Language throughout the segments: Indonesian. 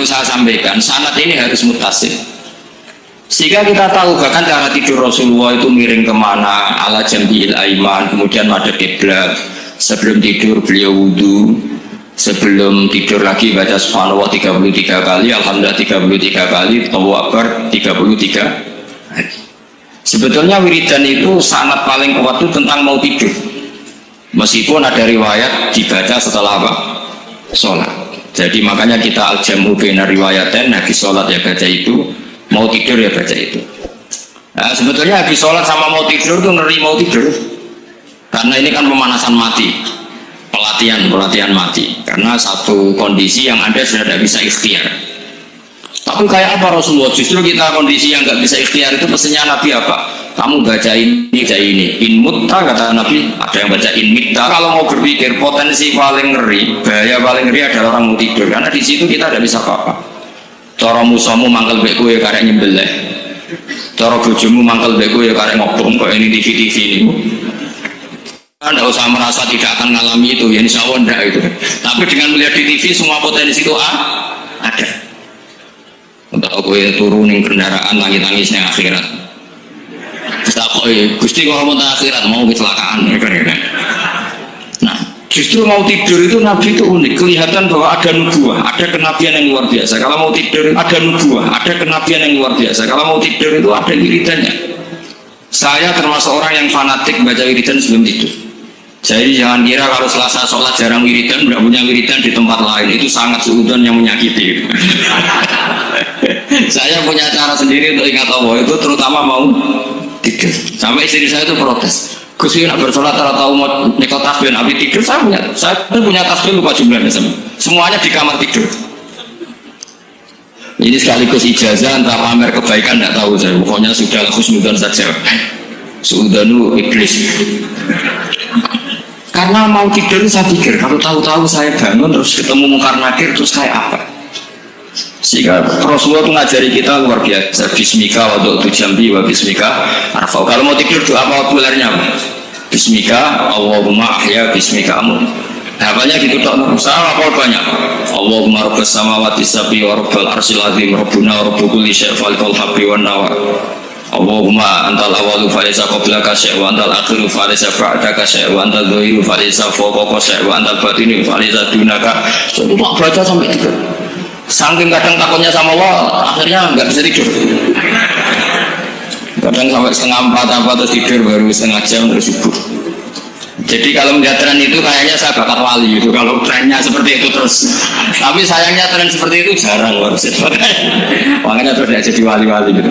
perlu saya sampaikan, sanad ini harus mutasil. Sehingga kita tahu bahkan cara tidur Rasulullah itu miring kemana, ala jambil aiman, kemudian madhab kiblat. Sebelum tidur beliau wudu, sebelum tidur lagi baca subhanallah 33 kali, alhamdulillah 33 kali, Allahu akbar 33 kali. Sebetulnya wiridan itu sanad paling kuat itu tentang mau tidur. Meskipun ada riwayat dibaca setelah apa? Sholat. Jadi makanya kita al-jamu bina riwayaten, habis sholat ya baca itu, mau tidur ya baca itu. Nah, sebetulnya habis sholat sama mau tidur itu ngeri mau tidur, karena ini kan pemanasan mati, pelatihan mati. Karena satu kondisi yang Anda sudah tidak bisa ikhtiar. Tapi kayak apa Rasulullah? Justru kita kondisi yang nggak bisa ikhtiar itu pesannya Nabi apa? Kamu baca ini, baca ini. In mutta kata Nabi. Ada yang baca in mitta. Kalau mau berpikir potensi paling ngeri, bahaya paling ngeri adalah orang mau tidur. Karena di situ kita tidak bisa apa-apa. Cara musuhmu mangkel beku ya karek nyembelih. Cara bojomu mangkel beku ya karek ngobong kok ini TV ini. Anda usah merasa tidak akan mengalami itu, ya insya Allah enggak itu. Tapi dengan melihat di TV semua potensi itu ada. Untuk aku turunin kendaraan nangis yang akhirat. Gusti kalau mau akhirat mau kecelakaan. Nah, justru mau tidur itu Nabi itu unik, kelihatan bahwa ada nubuah, ada kenabian yang luar biasa. Kalau mau tidur ada nubuah, ada kenabian yang luar biasa. Kalau mau tidur itu ada wiridannya. Saya termasuk orang yang fanatik baca wiridan sebelum tidur. Jadi jangan kira kalau Selasa sholat jarang wiridan, tidak punya wiridan di tempat lain, itu sangat suudzon yang menyakiti. Saya punya cara sendiri untuk ingat Allah itu, terutama mau tidur. Sampai istri saya itu protes. Gus nak bersolat tahu mau nekot tasbih nabi tidur. Saya punya tasbih lupa jumlahnya semuanya di kamar tidur. Ini sekaligus ijazah entah pamer kebaikan tidak tahu saya. Pokoknya sudah husnudzon saja. Suudzonu iblis. Karena mau tidur saya pikir kalau tahu-tahu saya bangun terus ketemu mungkar nakir terus kayak apa. Sehingga Rasulullah itu ngajari kita luar biasa. Bismika wa du'tu jambi wa bismika arfa'u. Kalau mau tidur doa populernya Bismika Allahumma ahya bismika amun. Hafalnya gitu tak sama apa banyak. Allahumma rabbas samawati sab'i wa rabbal arsyil azim rabbuna wa rabbu kulli syai' falikul habbi wan nawa. Allahumma antal awalu falaysa qablaka syai' wa antal akhiru falaysa ba'daka syai' wa antal dhahiru falaysa fawqaka syai' wa antal batinu falaysa dunaka. Coba baca sampai tidur. Saking kadang takutnya sama Allah, akhirnya nggak bisa tidur. Kadang sampai setengah 4 terus tidur baru setengah jam terus subuh. Jadi kalau melihat tren itu kayaknya saya bakat wali itu kalau trennya seperti itu terus. Tapi sayangnya tren seperti itu jarang harus. Makanya terus tidak jadi wali-wali gitu.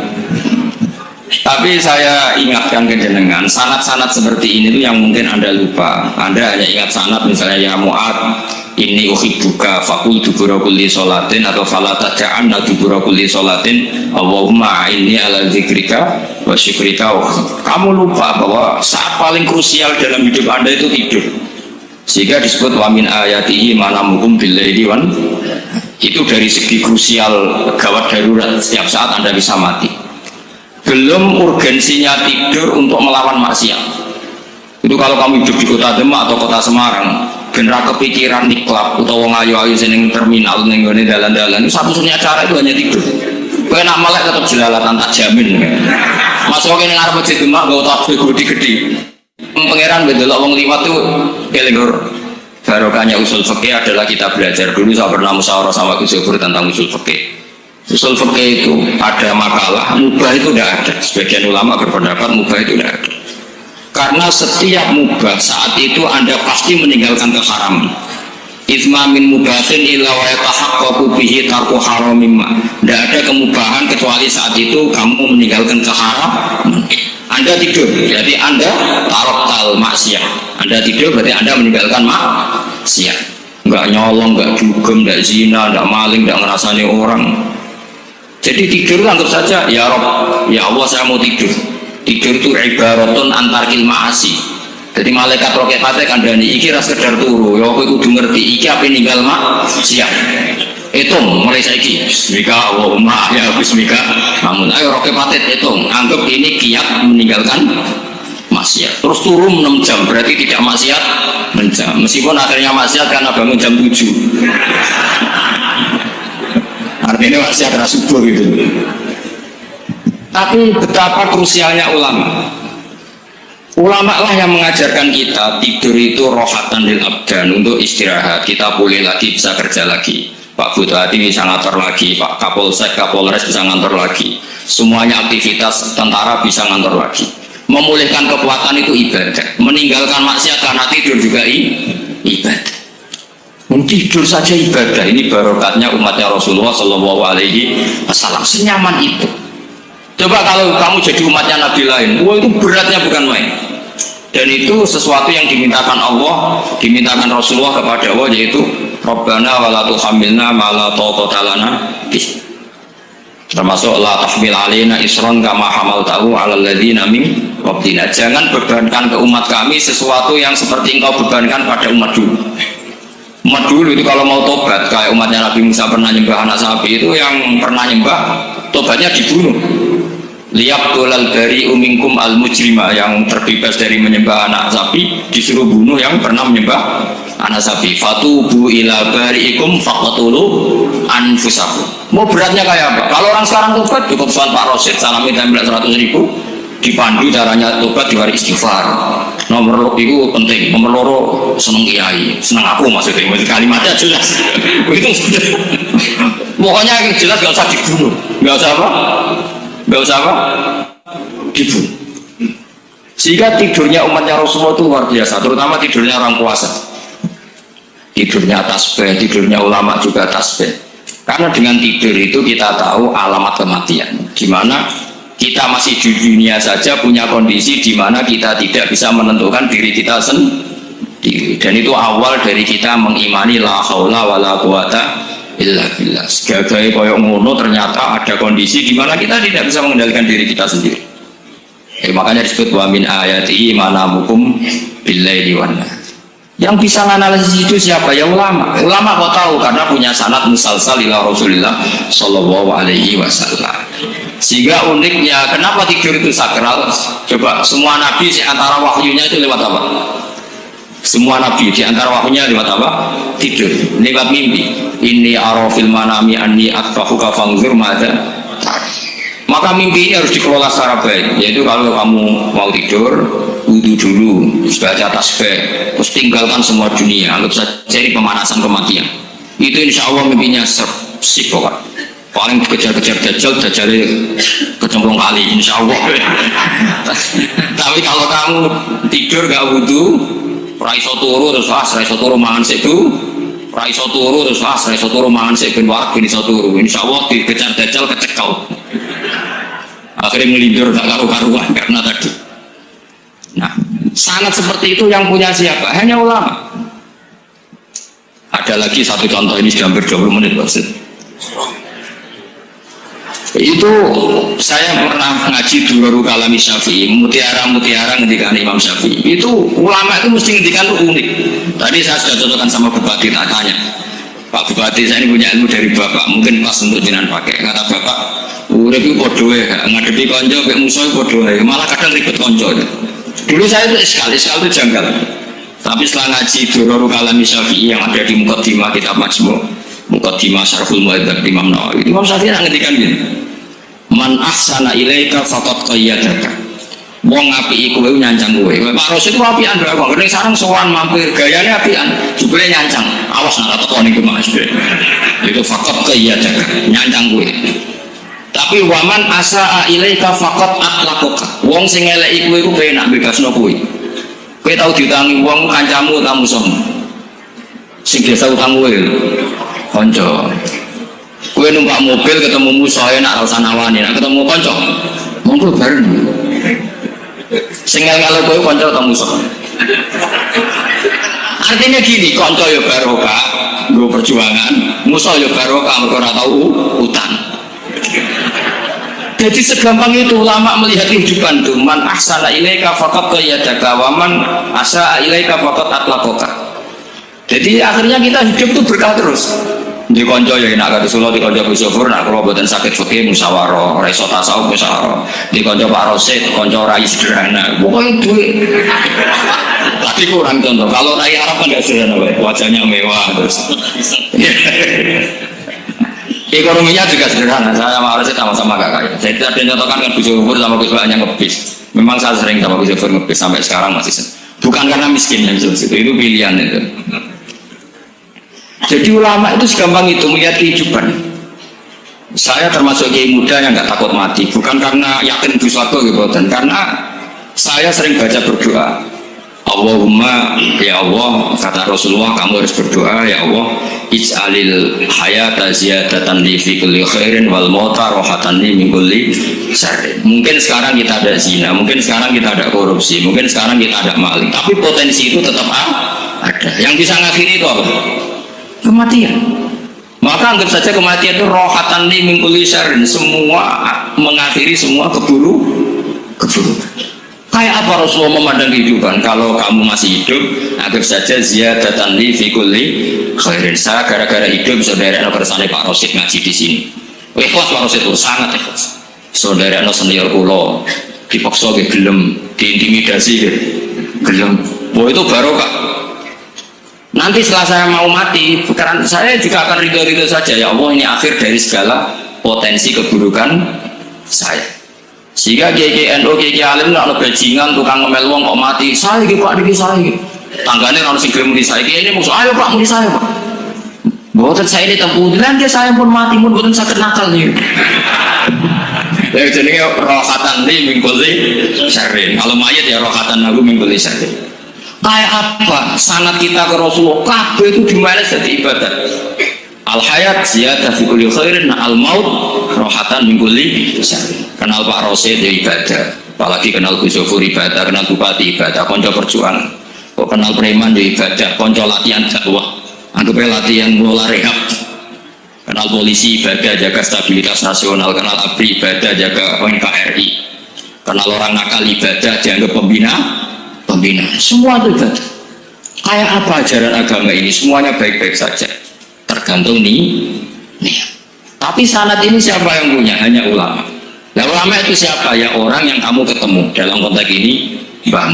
Tapi saya ingatkan ke jenengan, sanad-sanad seperti ini tuh yang mungkin Anda lupa. Anda hanya ingat sanad misalnya ya Mu'ad ini uhibbuka fakul dubura kulli sholatin atau falata ja'anna dubura kulli sholatin Allahumma inni ala zikrika wa syukrika. Kamu lupa bahwa saat paling krusial dalam hidup Anda itu tidur. Sehingga disebut wa min ayatihi manamukum billaili wan. Itu dari segi krusial gawat darurat setiap saat Anda bisa mati. Belum urgensinya tidur untuk melawan maksiat. Itu kalau kamu hidup di kota Demak atau kota Semarang, genera kepikiran di klub atau wong ayu-ayu seneng terminal ning ngene dalan-dalan, itu satu-satunya cara itu hanya tidur. Kowe nak melek tetap jelalatan tak jamin. Masuk kene ngarep masjid Demak nggo tasbih gede-gede. Pangeran bedelok wong liwat tuh kelengur. Barokahnya usul fikih adalah kita belajar dulu. Saya pernah musyawarah sama Gus Yofur tentang usul fikih. Usul fikih itu ada makalah, mubah itu tidak ada. Sebagian ulama berpendapat mubah itu tidak ada. Karena setiap mubah saat itu Anda pasti meninggalkan keharaman. Itsma min mubahin illa wa yatahaqqaqu bihi tarku haramimma. Tidak ada kemubahan kecuali saat itu kamu meninggalkan keharaman. Anda tidur, jadi Anda taroktal maksiat. Anda tidur berarti Anda meninggalkan maksiat. Enggak nyolong, enggak dugem, enggak zina, enggak maling, enggak ngerasani orang. Jadi tidur anggap saja ya Rob, ya Allah saya mau tidur. Tidur itu ibaratun antar ma'asi. Jadi malaikat roket pate kandhani iki ra sekedar turu, ya kowe kudu ngerti iki ape ninggal maksiat. Hitung mulai saiki. Bismika Allahumma ya bismika. Namun ayo roket pate hitung, anggap ini kiat meninggalkan maksiat. Terus turun 6 jam berarti tidak maksiat 6 jam. Meskipun akhirnya maksiat karena bangun jam 7. Artinya masih ada subuh gitu. Tapi betapa krusialnya ulama. Ulama lah yang mengajarkan kita tidur itu rohatan lil abdan, untuk istirahat. Kita pulih lagi, bisa kerja lagi. Pak Bupati bisa ngantor lagi, Pak Kapolsek, Kapolres bisa ngantor lagi. Semuanya aktivitas tentara bisa ngantor lagi. Memulihkan kekuatan itu ibadah. Meninggalkan maksiat karena tidur juga ibadah. Tidur saja ibadah. Ini barokatnya umatnya Rasulullah Shallallahu Alaihi Wasallam. Senyaman itu. Coba kalau kamu jadi umatnya Nabi lain, wah itu beratnya bukan main. Dan itu sesuatu yang dimintakan Allah, dimintakan Rasulullah kepada Allah, yaitu Rabbana wa la tuhammilna ma la taqata lana bih. Termasuk la tahmil alaina isran kama hamaltahu 'alal ladzina min qablina. Jangan bebankan ke umat kami sesuatu yang seperti engkau bebankan pada umat dulu. Umat dulu itu kalau mau tobat, kayak umatnya Nabi Musa pernah nyembah anak sapi, itu yang pernah nyembah tobatnya dibunuh. Liap dolal dari umingkum al mujrima, yang terbebas dari menyembah anak sapi disuruh bunuh yang pernah menyembah anak sapi. Fatubu ila bariikum faqatulu anfusakum. Mau beratnya kayak apa? Kalau orang sekarang tobat cukup soal Pak Rosid, salami tempel 100.000, dipandu caranya tobat di hari istighfar. Nomor itu penting, nomor loro seneng kiai, seneng aku maksudnya kalimatnya jelas. Itu pokoknya yang jelas gak usah dibunuh, gak usah apa? Gak usah apa? Dibunuh. Sehingga tidurnya umatnya Rasulullah itu luar biasa, terutama tidurnya orang puasa. Tidurnya tasbih, tidurnya ulama juga tasbih. Karena dengan tidur itu kita tahu alamat kematian. Dimana kita masih di dunia saja punya kondisi di mana kita tidak bisa menentukan diri kita sendiri. Dan itu awal dari kita mengimani la haula wala quwata illa billah. Sebagai koyok ngono ternyata ada kondisi di mana kita tidak bisa mengendalikan diri kita sendiri. Makanya disebut wa min ayati manamukum billaili wan nahar. Yang bisa menganalisis itu siapa? Ya ulama. Ulama kok tahu karena punya sanad musalsal ila Rasulillah sallallahu alaihi wasallam. Sehingga uniknya kenapa tidur itu sakral? Coba semua nabi di antara wahyunya itu lewat apa? Semua nabi di antara wahyunya lewat apa? Tidur, lewat mimpi. Ini arafil manami anni atfahuka fangzur madza. Maka mimpi ini harus dikelola secara baik. Yaitu kalau kamu mau tidur, wudu dulu, baca tasbih, terus tinggalkan semua dunia, anggap saja ini pemanasan kematian. Itu insya Allah mimpinya sip pokoknya. Paling kejar-kejar dajjal kecemplung kali insya Allah. Tapi kalau kamu tidur gak wudu, raiso turu terus raiso turu mangan sedu, raiso turu terus raiso turu mangan sedu, ben iso turu, insya Allah dikejar dajjal kecekal. Akhirnya melindur gak karu-karuan karena tadi. Nah, sangat seperti itu yang punya siapa? Hanya ulama. Ada lagi satu contoh, ini sudah hampir 20 menit maksud. Itu saya pernah ngaji Durarul Kalami Syafi'i, mutiara ngendikan Imam Syafi'i. Itu ulama itu mesti ngendikan itu unik. Tadi saya sudah cocokkan sama Bupati, tak tanya, Pak Bupati, saya ini punya ilmu dari Bapak, mungkin pas untuk jenengan pakai. Kata Bapak, urip itu podo ya, ngadepi konco, kayak musuh podo ya, malah kadang ribet konco. Dulu saya itu iskal itu janggal. Tapi setelah ngaji Durarul Kalami Syafi'i yang ada di Muqaddimah kitab Majmu', Muqaddimah Syarhul Muhadzab Imam Nawawi, Imam Syafi'i ngendikan gini, man ahsana ilaika faqad qayyadaka. Wong apiki kowe nyancang kowe. Pak Rosid itu apian lho, kok ning sareng sowan mampir gayane apian, jebule nyancang. Awas nek teko niku Mas. Itu faqad qayyadaka, nyancang kowe. Tapi waman asaa ilaika faqad atlaqaka. Wong sing eleki kowe iku penak bebasno kowe. Kowe tau diutangi wong kancamu ta musuhmu. Sing biasa utang kowe kanca. Kowe numpak mobil ketemu musuh enak ora usah nawani, nek ketemu kanca monggo bareng. Sing ngel-ngel kowe kanca ta musuh. Artinya gini, kanca ya barokah, nggo perjuangan, musuh ya barokah mergo ora tau utang. Jadi segampang itu ulama melihat kehidupan tuh, man ahsana ilaika faqad qayyadaka wa man asaa ilaika faqad atlaqaka. Jadi akhirnya kita hidup tuh berkah terus. Di konco ya enak kata Solo, di konco Gus Syukur, nak kalau buatan sakit fikih musyawarah, reso tasawuf musyawarah. Di konco Pak Rosid, konco rai sederhana. Pokoknya duit. Tapi kurang contoh. Kalau rai Arab kan nggak sederhana, wajahnya mewah terus. Ekonominya juga sederhana. Saya sama Arsyad sama-sama gak kaya. Saya tidak ada nyotokan kan Gus Yofur sama Gus Baknya ngebis. Memang saya sering sama Gus Yofur ngebis sampai sekarang masih sering. Bukan karena miskin yang itu pilihan itu. Jadi ulama itu segampang itu melihat kehidupan. Saya termasuk kiai muda yang nggak takut mati, bukan karena yakin di surga gitu, dan karena saya sering baca berdoa. Allahumma ya Allah, kata Rasulullah, kamu harus berdoa ya Allah, ij'alil hayata ziyadatan li fi kulli khairin wal mauta rohatan li min kulli syarrin. Mungkin sekarang kita ada zina, mungkin sekarang kita ada korupsi, mungkin sekarang kita ada maling, tapi potensi itu tetap ada. Yang bisa ngakhiri itu apa? Kematian. Maka anggap saja kematian itu rohatan li min kulli syarrin, semua mengakhiri semua keburukan. Kayak apa Rasulullah memandang kehidupan? Kalau kamu masih hidup, anggap saja ziyadatan li fi kulli khairin. Saya gara-gara hidup saudara kersane Pak Rosid ngaji di sini. Ikhlas Pak Rosid itu sangat ikhlas. Saudara senior kula dipaksa ke gelem, diintimidasi ke gelem. Oh itu barokah. Nanti setelah saya mau mati, karena saya juga akan ridho-ridho saja ya Allah, ini akhir dari segala potensi keburukan saya. Sehingga kiai NU kiai alim nggak ada bajingan tukang ngomel wong kok mati. Saya gitu Pak, niki saya gitu. Tanggane orang sing gelem muni saya, kiai ini musuh. Ayo Pak muni saya Pak. Boten saya ini tempuh lan dia saya pun mati pun boten sakit nakal nih. Ya jenenge rohatan li min kulli syarrin. Kalau mayit ya rohatan aku min kulli syarrin. Kayak apa sanad kita ke Rasulullah kabeh itu dimana jadi ibadat. Al hayat ziyadah fi kulli khairin, al maut rohatan min kulli syarrin. Kenal Pak Rosid ya ibadah, apalagi kenal Gus Yofur ibadah, kenal Bupati ibadah, konco perjuangan. Kok kenal preman ya ibadah, konco latihan dakwah, anggapnya latihan ngelola rehab. Kenal polisi ibadah, jaga stabilitas nasional. Kenal ABRI ibadah, jaga NKRI. Kenal orang nakal ibadah, dianggap pembina. Semua itu ibadah. Kayak apa ajaran agama ini? Semuanya baik-baik saja, tergantung nih. Tapi sanad ini siapa yang punya? Hanya ulama. Nah, ulama itu siapa? Ya orang yang kamu ketemu dalam konteks ini. Mbah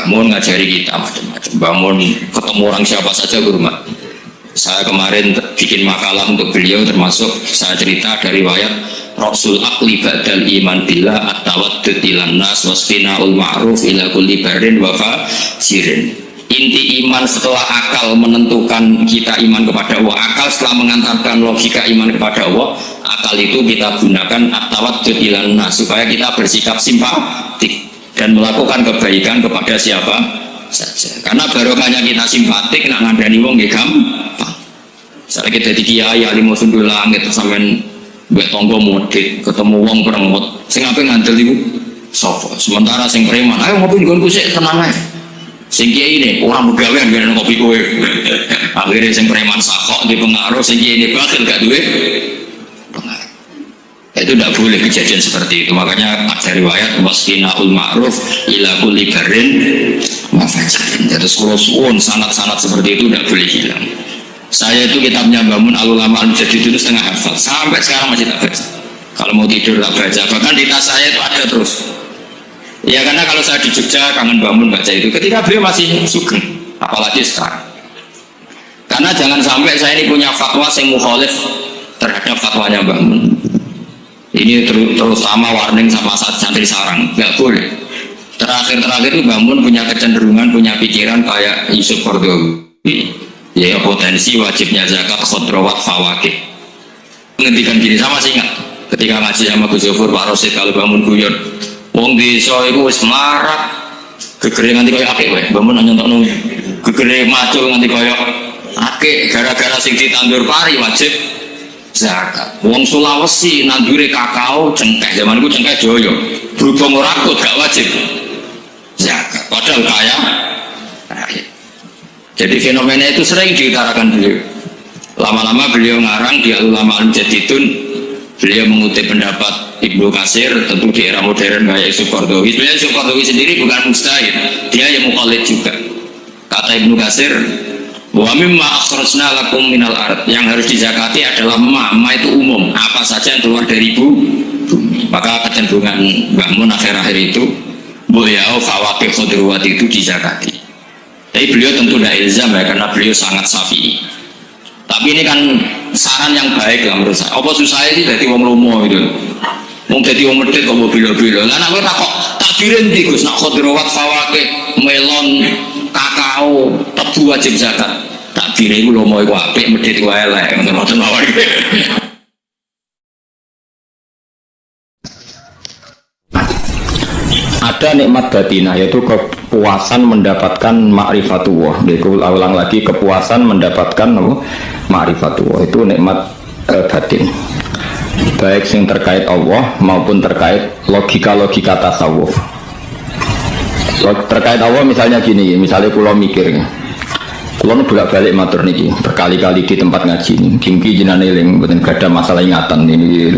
Mun ngajari kita macam-macam. Mbah Mun ketemu orang siapa saja ke rumah. Saya kemarin bikin makalah untuk beliau, termasuk saya cerita dari riwayat Rasul akli ba'dal iman billah at-tawaddud ilan nas wasfina'ul ma'ruf ila kulli barin wa fajirin. Inti iman setelah akal menentukan kita iman kepada Allah, akal setelah mengantarkan logika iman kepada Allah, akal itu kita gunakan at-tawaddud ilan nas supaya kita bersikap simpatik dan melakukan kebaikan kepada siapa saja. Karena barokahnya kita simpatik nak ngandani wong nggih gampang. Misalnya kita di kiai alim sundul langit sampean mbek tangga modit ketemu wong peremot sing ape ngandel iku sapa? Sementara sing preman ayo ngopi nggonku sik tenang ae. Sing kiai ini orang begawean ngene ngopi kowe. Akhirnya sing preman sakok di pengaruh, sing kiai ini bakil gak duwe pengaruh. Itu tidak boleh kejadian seperti itu. Makanya ada riwayat wasfinaul ma'ruf ila kulli barin wa fajirin. Jadi suwun sanad-sanad seperti itu tidak boleh hilang. Saya itu kitabnya Bangun Al-Ulama Al-Mujadid itu setengah hafal, sampai sekarang masih tak baca. Kalau mau tidur tak baca, bahkan di tas saya itu ada terus. Ya karena kalau saya di Jogja kangen Bangun baca itu ketika beliau masih sugeng, apalagi sekarang. Karena jangan sampai saya ini punya fatwa yang mukhalif terhadap fatwanya Bangun. Ini terutama warning sama santri sarang, nggak boleh. Terakhir itu Bangun punya kecenderungan, punya pikiran kayak Yusuf Qaradawi. Ya potensi wajibnya zakat khodrawat fawakih. Menghentikan gini sama sih ingat ketika ngaji sama Gus Yofur Pak Rosid kalau Bangun guyon wong desa itu wis melarat gegere nganti kaya akeh wae Bangun nyontokno gegere macul nganti kaya akeh gara-gara sing ditandur pari wajib zakat. Wong Sulawesi nandure kakao cengkeh zaman iku cengkeh joyo berhubung ora akut gak wajib zakat padahal kaya. Jadi fenomena itu sering diutarakan beliau. Lama-lama beliau ngarang di Al-Ulama Al-Mujadidun, beliau mengutip pendapat Ibnu Katsir, tentu di era modern kayak Yusuf Qaradawi. Sebenarnya Yusuf Qaradawi sendiri bukan mujtahid, dia yang mukallid juga. Kata Ibnu Katsir, wa mimma akhrajna lakum minal ard, yang harus dizakati adalah ma itu umum, apa saja yang keluar dari bumi. Maka kecenderungan Bangun akhir-akhir itu, beliau fawakih khudrawat itu dizakati. Tapi beliau tentu tidak ilzam ya, karena beliau sangat syafi'i. Tapi ini kan saran yang baik lah menurut saya. Apa susahnya sih jadi wong lomo gitu. Wong jadi wong medhit kok bila-bila. Lah nek tak kok takbirin ndi Gus, nak khudrawat fawakih, melon, kakao, tebu wajib zakat. Takbire iku lomo iku apik, medhit iku elek, ngoten mawon. Ada nikmat batinah, yaitu kepuasan mendapatkan ma'rifatullah. Itu ulang lagi, kepuasan mendapatkan ma'rifatullah. Itu nikmat batin, baik yang terkait Allah maupun terkait logika-logika tasawuf. Terkait Allah misalnya gini, misalnya kalau mikir, kalau bolak-balik matur niki berkali-kali di tempat ngaji ini, kimki jinan eling, betul gak ada masalah ingatan ini,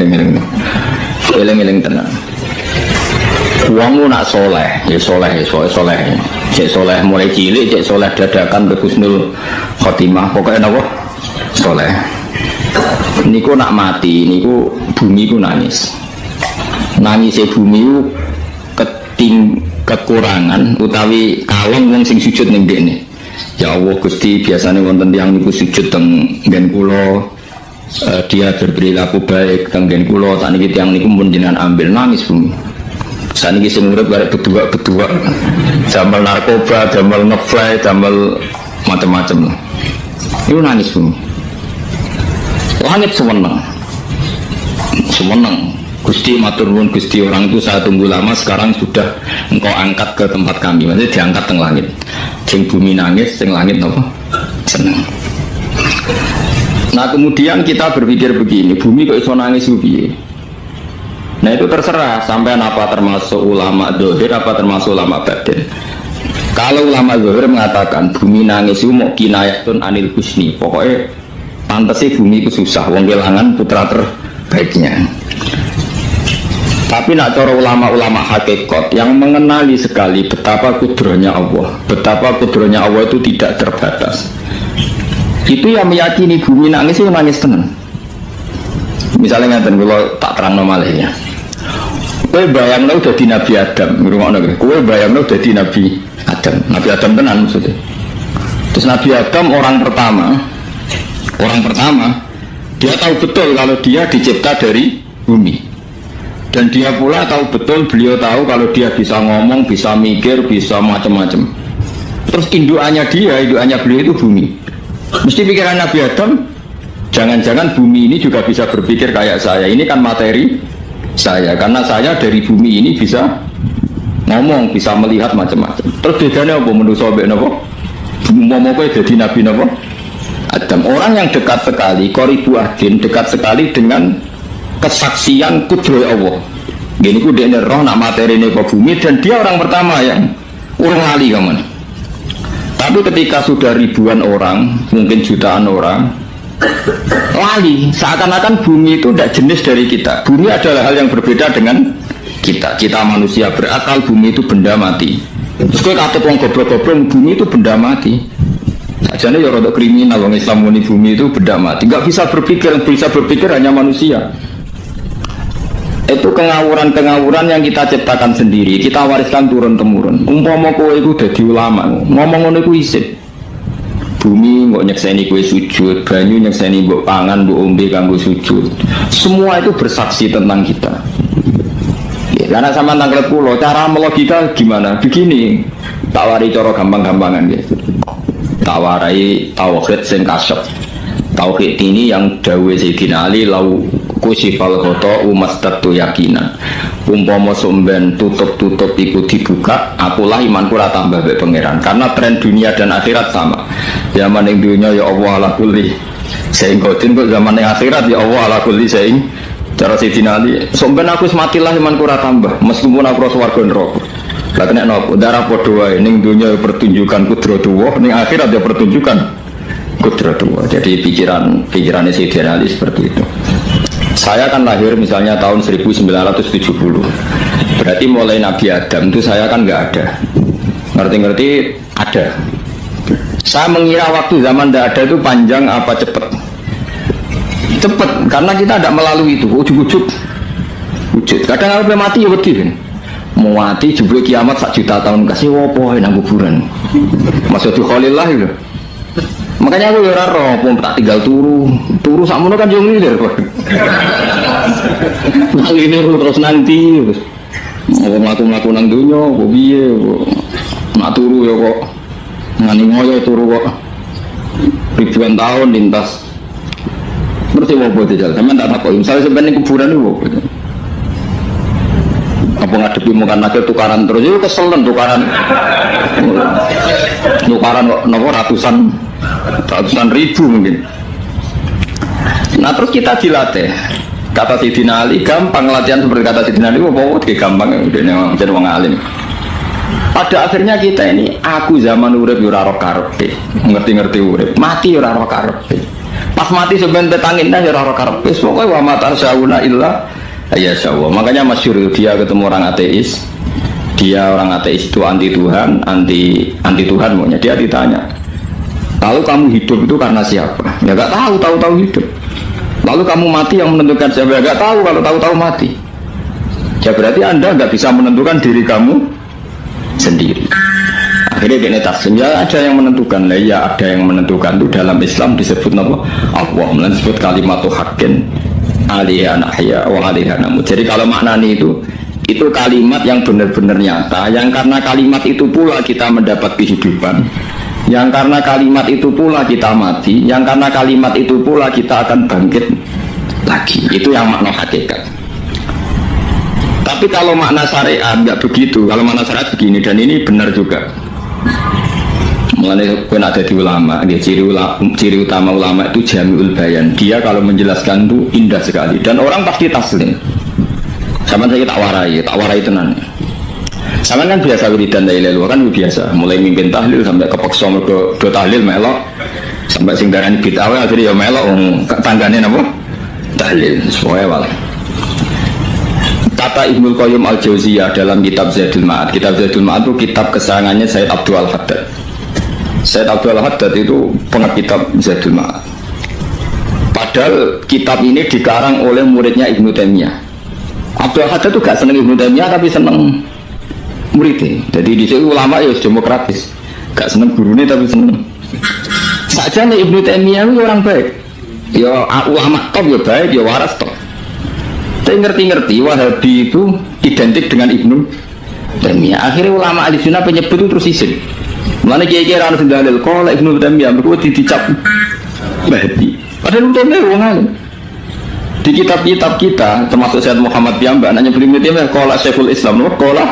eling tenang. Uangmu nak soleh, ya soleh, cek soleh mulai cilik, cek soleh dadakan ke husnul khotimah, pokoknya apa? Soleh. Niku nak mati, niku bumi ku nangis. Nangisnya bumi ku kekurangan, utawi kalong yang sing sujud ning dekne. Ya Allah Gusti, biasanya wonten tiyang niku sujud teng nggen kula, dia berperilaku baik teng nggen kula, sakniki tiyang niku pun jenengan ambil, nangis bumi. Saniki sing urip barek bedua jamal narkoba, jamal ngefly, jamal macam-macam. Itu nangis bumi. Langit sewenang. Gusti matur nuwun Gusti, orang itu saya tunggu lama, sekarang sudah engkau angkat ke tempat kami. Maksudnya diangkat teng langit. Sing bumi nangis, sing langit napa? Seneng. Nah kemudian kita berpikir begini, bumi kok iso nangis piye? Nah itu terserah sampean apa termasuk ulama zahir apa termasuk ulama batin. Kalau ulama zahir mengatakan bumi nangis itu mau kinayatun anil husni, pokoknya pantasnya bumi itu susah, wong kelangan putra terbaiknya. Tapi nak cara ulama-ulama hakikat yang mengenali sekali betapa kudrohnya Allah, betapa kudrohnya Allah itu tidak terbatas, itu yang meyakini bumi nangis itu nangis tenang. Misalnya ngatain kalau tak terang normalnya, kowe bayangno dadi Nabi Adam, ngrungokno kowe bayangno dadi Nabi Adam tenan maksudnya. Terus Nabi Adam orang pertama, dia tahu betul kalau dia dicipta dari bumi. Dan dia pula tahu betul, beliau tahu kalau dia bisa ngomong, bisa mikir, bisa macam-macam. Terus indukannya beliau itu bumi. Mesti pikiran Nabi Adam, jangan-jangan bumi ini juga bisa berpikir kayak saya. Ini kan materi saya, karena saya dari bumi ini bisa ngomong, bisa melihat macam-macam. Terus bedanya apa menurut sobat napa? Ngomong kowe dadi nabi napa? Adam, orang yang dekat sekali, qoribu ahdin, dekat sekali dengan kesaksian kudroh Allah. Gini ku dekne roh nak materi ini ke bumi, dan dia orang pertama yang urung lali kamu. Tapi ketika sudah ribuan orang, mungkin jutaan orang, lali, seakan-akan bumi itu tidak jenis dari kita. Bumi adalah hal yang berbeda dengan kita. Kita manusia berakal, bumi itu benda mati. Terus gue kata orang goblok-goblok, bumi itu benda mati. Sajane ya rada kriminal, orang Islam muni bumi itu benda mati. Gak bisa berpikir hanya manusia. Itu kengawuran-kengawuran yang kita ciptakan sendiri, kita wariskan turun-temurun. Umpama kowe iku dadi ulama, ngomong ngono iku isih. Bumi nggak nyekseni kue sujud, banyu nyekseni mbok pangan, mbok ombe kanggo sujud. Semua itu bersaksi tentang kita. Ya, karena sama tanggal pulau, cara melogika gimana? Begini, tak wari coro gampang-gampangan gitu. Tak warai tauhid sing kasep. Tauhid ini yang dawe Sayyidina Ali lau kusifal khoto umastatu yakinan. Umpama somben tutup-tutup ikut dibuka, akulah imanku ora tambah mbek pangeran. Karena tren dunia dan akhirat sama. Zaman yang dunia ya Allah ala kulli saing kodin, kok zaman yang akhirat ya Allah ala kulli saing. Cara Sayyidina Ali, somben aku sematilah imanku ora tambah meskipun aku swarga neraka. Lah kena nopo darah padha wae ning dunia pertunjukan kudratullah, ning akhirat ya pertunjukan kudratullah. Jadi pikirannya Sayyidina Ali seperti itu. Saya kan lahir misalnya tahun 1970, berarti mulai Nabi Adam itu saya kan nggak ada, ngerti-ngerti ada. Saya mengira waktu zaman tidak ada itu panjang apa cepet, karena kita tidak melalui itu, ujuk-ujuk, kadang kalau mati ya wedi kan, mau mati jebule kiamat 1 juta tahun kasih wopo nang kuburan, maksudnya Khalillah itu. Makanya aku ora roh, pun tak tinggal turu sakmono kan yo ngilir. Nang ini terus nanti terus. Mau mlaku-mlaku nang donya kok piye kok. Nak turu ya kok ngani ngoyo turu kok. Ribuan tahun lintas. Berarti mau buat jalan, sampean tak tahu. Misalnya sebenarnya kuburan itu, apa ngadepi muka nakal tukaran terus itu keselen tukaran kok nopo ratusan ribu mungkin. Nah terus kita dilatih. Kata Sidina Ali gampang latihan seperti kata Sidina Ali, gampang jadi wong alim. Pada akhirnya kita ini, aku zaman urip ora ora karepe, ngerti-ngerti urip, mati ora ora karepe. Pas mati sebentar tangin dah ora ora karepe. Pokoke wa mata sauna illa ya sawwa. Makanya masyhur dia ketemu orang ateis. Dia orang ateis itu anti Tuhan, anti Tuhan maunya. Dia ditanya, "Lalu kamu hidup itu karena siapa?" Ya enggak tahu hidup. Lalu kamu mati yang menentukan siapa? Ya enggak tahu, kalau tahu mati. Ya berarti Anda enggak bisa menentukan diri kamu sendiri. Akhirnya gini taslim, ya ada yang menentukan lah, ya ada yang menentukan itu dalam Islam disebut apa? Allah disebut kalimat haqqin alaiha nahya wa alaiha namut. Jadi kalau maknanya itu kalimat yang benar-benar nyata, yang karena kalimat itu pula kita mendapat kehidupan, yang karena kalimat itu pula kita mati, yang karena kalimat itu pula kita akan bangkit lagi. Itu yang makna hakikat. Tapi kalau makna syariat nggak begitu. Kalau makna syariat begini, dan ini benar juga. Mulanya pun ada di ulama, ciri utama ulama itu jamiul bayan. Dia kalau menjelaskan itu indah sekali dan orang pasti taslim. Sama saya tak warai tenan. Sama kan biasa wiridan la ilaha illallah kan biasa. Mulai mimpin tahlil sampai kepeksa ke tahlil melok, sampai sing darani bid'ah akhirnya ya melok tanggane napa? Tahlil. Semuanya wae. Kata Ibnu Qayyim Al-Jauziyah dalam kitab Zadul Ma'ad. Kitab Zadul Ma'ad itu kitab kesayangannya Sayyid Abdul Al-Haddad. Sayyid Abdul Al-Haddad itu pengarang Zadul Ma'ad. Padahal kitab ini dikarang oleh muridnya Ibnu Taimiyah. Abdul Al-Haddad itu gak seneng Ibnu Taimiyah tapi seneng muridnya. Jadi di sini ulama ya demokratis. Gak seneng gurunya tapi seneng. Saja nih Ibnu Taimiyah itu orang baik. Ya ulama top ya baik, ya waras top. Saya ngerti-ngerti Wahabi itu identik dengan Ibnu Taimiyah. Akhirnya ulama ahli sunnah penyebut itu terus isin. Mulanya kira-kira harus dalil kalau Ibnu Taimiyah berkuat dicap Wahabi. Padahal Ibnu Taimiyah wong alim. Di kitab-kitab kita termasuk Syekh Muhammad Piyambak nanya Ibnu Taimiyah kalau Syekhul Islam kalau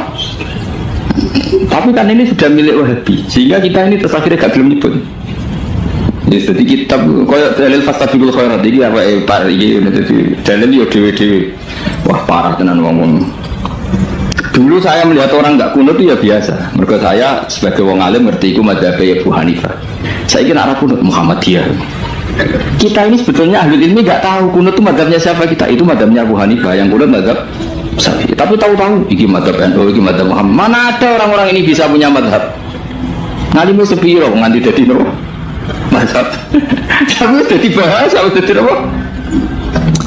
tapi kan ini sudah milik Wahabi sehingga kita ini terus akhirnya gak belum nyebut. Jadi kitab koyo dalil fastabiqul khairat iki apa Pak iki dalil yo dhewe-dhewe. Wah parah tenan wong-wong. Dulu saya melihat orang enggak kunut itu ya biasa. Mergo saya sebagai wong alim ngerti iku mazhab Abu Hanifah. Saya kira arah kunut Muhammadiyah. Kita ini sebetulnya ahli ilmi enggak tahu kunut itu mazhabnya siapa kita. Itu mazhabnya Abu Hanifah, yang kunut mazhab Syafi'i. Tapi tahu-tahu iki mazhab NU, iki mazhab Muhammad. Mana ada orang-orang ini bisa punya mazhab? Ngalimu sepiro nganti dadi nopo? Mazhab. Tapi sudah dibahas, harus jadi apa?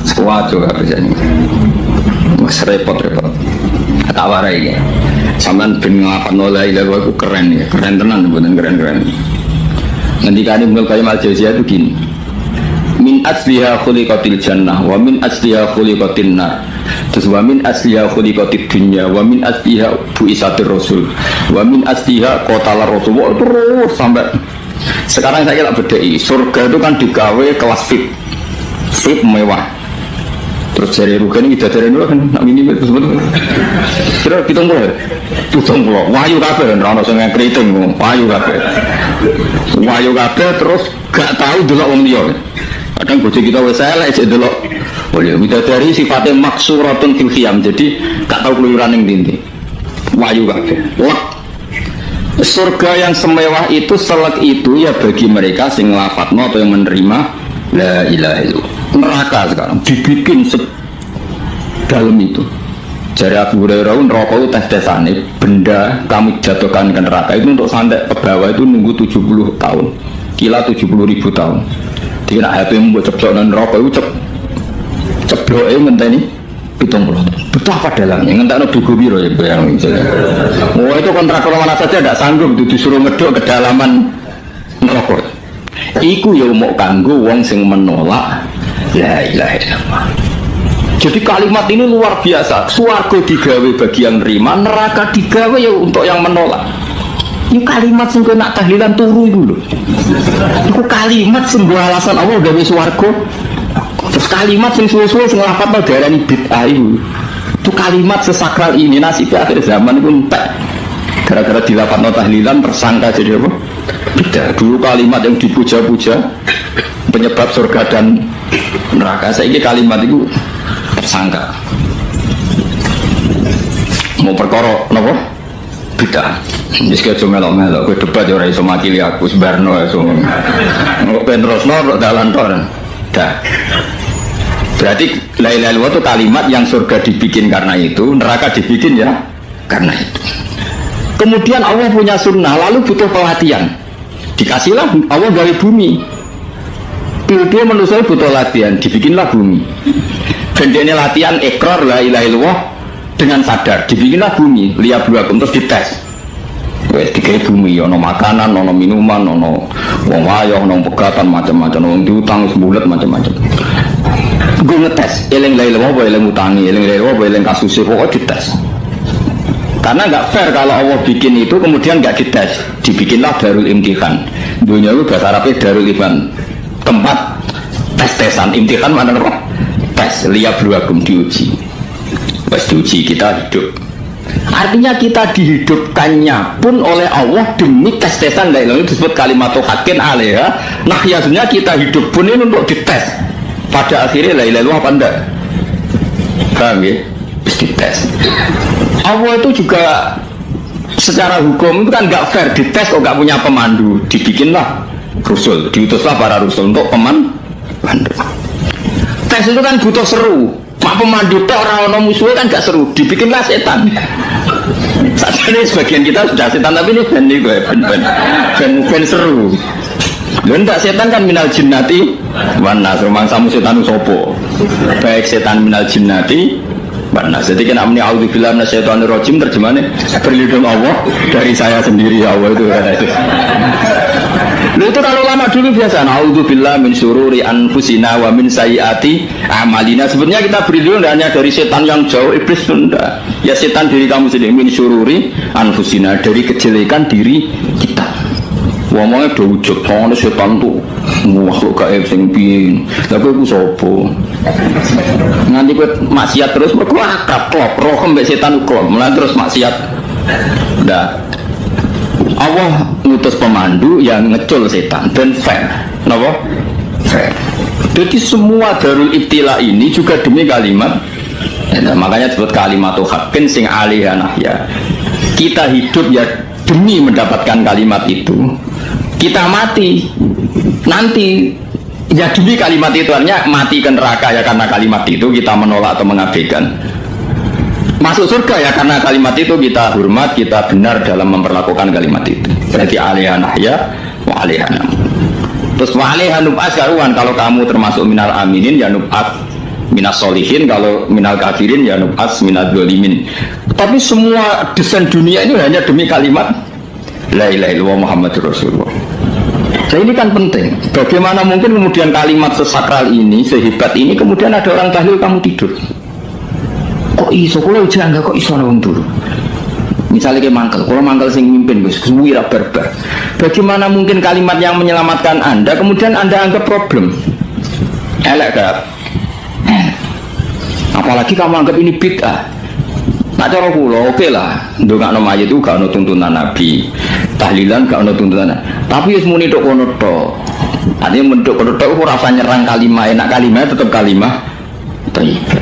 Sesuatu habis ini. Mas repot-repot. Tak warai ya. Sampean ben nglapan la ilaha illallah itu keren ya, keren tenan bener keren. Nanti kan Ibnu Qayyim Al-Jauziyah itu gini. Min asliha khuliqatil jannah wa min asliha khuliqatin nar. Terus wa min asliha khuliqatid dunya wa min asliha bu'isatir rasul wa min asliha qatalar rasul. Terus sampai sekarang saya kira bedai, surga itu kan digawe kelas VIP mewah. Terus dari rugen kita dari dulu kan nak ini betul betul. Kira pitung pulau, wahyu kafe dan orang orang yang keriting, wahyu kafe terus gak tahu dulu om dia. Kadang bocah kita saya aja dulu. Boleh kita dari sifatnya maksuratun fil khiyam, jadi gak tahu keluyuran yang dinti. Wahyu kafe, surga yang semewah itu selek itu ya bagi mereka sing lafadzno atau yang menerima la ilaha illallah. Neraka sekarang dibikin dalam itu. Jari Abu Hurairah neraka itu tes-tesane benda kamu jatuhkan ke neraka itu untuk sampai ke bawah itu nunggu 70 tahun. Kila 70.000 tahun. Jadi nak hati yang buat cepet neraka itu cebloknya ngenteni 70. Betapa dalamnya ngentakno dugo piro ya bayang misalnya. Oh itu kontraktor mana saja tidak sanggup disuruh ngedok kedalaman neraka. Iku ya mau kanggo wong sing menolak la ilaha illallah. Jadi kalimat ini luar biasa. Swarga digawe bagi yang nerima, neraka digawe ya untuk yang menolak. Ini kalimat sing kena tahlilan turu itu lho. Itu kalimat sing alasan Allah gawe swarga. Terus kalimat sing suwe-suwe sing lafadzno darani bid'ah itu. Itu kalimat sesakral ini nasibnya akhir zaman itu entek. Gara-gara dilafadzno tahlilan tersangka jadi apa? Bid'ah. Dulu kalimat yang dipuja-puja penyebab surga dan neraka. Saiki kalimat itu tersangka. Mau perkara napa? Bid'ah. Wis kejo melok-melok kowe debat ya ora iso makili aku sebarno iso. Kok ben terusno kok dalan to. Dah. Berarti la ilaha illallah itu kalimat yang surga dibikin karena itu, neraka dibikin ya karena itu. Kemudian Allah punya sunnah, lalu butuh pelatihan. Dikasihlah Allah dari bumi. Dia manusia butuh latihan, dibikinlah bumi. Bendene latihan ikrar la ilaha illallah dengan sadar, dibikinlah bumi, lihat buakum terus dites. Wes dikai bumi, ono makanan, ono minuman, ono wong wayah, ono pegatan macam-macam, ono diutang sebulat macam-macam. Gue ngetes, eling la ilaha illallah, eling utangi, eling la ilaha illallah, eling kasusnya, pokoknya dites. Karena nggak fair kalau Allah bikin itu kemudian nggak dites, dibikinlah darul imtihan. Dunia itu bahasa Arabnya darul imtihan, tempat tes-tesan. Imtihan mana apa? Tes, lihat beruagum diuji. Pas diuji kita hidup. Artinya kita dihidupkannya pun oleh Allah demi tes-tesan. Lah itu disebut kalimat hakin alaiha. Nah biasanya kita hidup pun ini untuk dites. Pada akhirnya la ilaha illallah apa enggak? Paham ya? Terus dites. Allah itu juga secara hukum itu kan nggak fair, dites kok nggak punya pemandu, dibikinlah rusul, diutuslah para rusul untuk pemandu. Tes itu kan butuh seru, mak pemandu tok orang musuhnya kan nggak seru, dibikinlah setan. Saat ini sebagian kita sudah setan tapi ini ben seru. Lho ndak setan kan minal jinnati wan nas, rumangsamu setan sopo. Baik setan minal jinnati wan nas. Jadi kan amni auzubillahi minasyaitonir rajim terjemahnya berlindung Allah dari saya sendiri Allah itu kan itu. Lho itu kalau lama dulu biasa auzubillahi min syururi anfusina wa min sayyiati amalina. Sebenarnya kita berlindung hanya dari setan yang jauh, iblis itu enggak. Ya setan diri kamu sendiri, min syururi anfusina, dari kejelekan diri kita. Ngomongnya udah wujud, soalnya setan tuh makhluk gaib sing piye. Tapi aku sopo. Nanti gue maksiat terus berkelakap, klop, roh mbek setan klop, mulai terus maksiat. Dah. Allah ngutus pemandu yang ngecul setan dan fair. Napa? Fair. Jadi semua darul ibtila ini juga demi kalimat. Nah, makanya disebut kalimat haqqin sing alaiha nahya. Kita hidup ya demi mendapatkan kalimat itu. Kita mati nanti ya demi kalimat itu, artinya mati ke neraka ya karena kalimat itu kita menolak atau mengabaikan. Masuk surga ya karena kalimat itu kita hormat, kita benar dalam memperlakukan kalimat itu. Berarti alaiha nahya wa alaiha nam. Terus wa alaiha nub'as karuan, kalau kamu termasuk minal aminin ya nub'at minas solihin, kalau minal kafirin ya nub'as minal dzalimin. Tapi semua desain dunia ini hanya demi kalimat la ilaha illallah Muhammadur Rasulullah. Nah ini kan penting. Bagaimana mungkin kemudian kalimat sesakral ini, sehebat ini, kemudian ada orang tahlil kamu tidur. Kok iso? Kalau jangan kok iso orang dulu. Misalnya kayak mangkel, kalau mangkel sing mimpin Gus, wira barbar. Bagaimana mungkin kalimat yang menyelamatkan Anda kemudian Anda anggap problem? Elek gak? Apalagi kamu anggap ini bid'ah. Nak cara kula oke lah, ndongakno mayit itu gak ono tuntunan Nabi. Tahlilan gak ono tuntunan. Tapi wis muni tok kono tok. Artinya menduk kono tok ora usah nyerang kalimah, enak kalimah tetap kalimah thayyibah.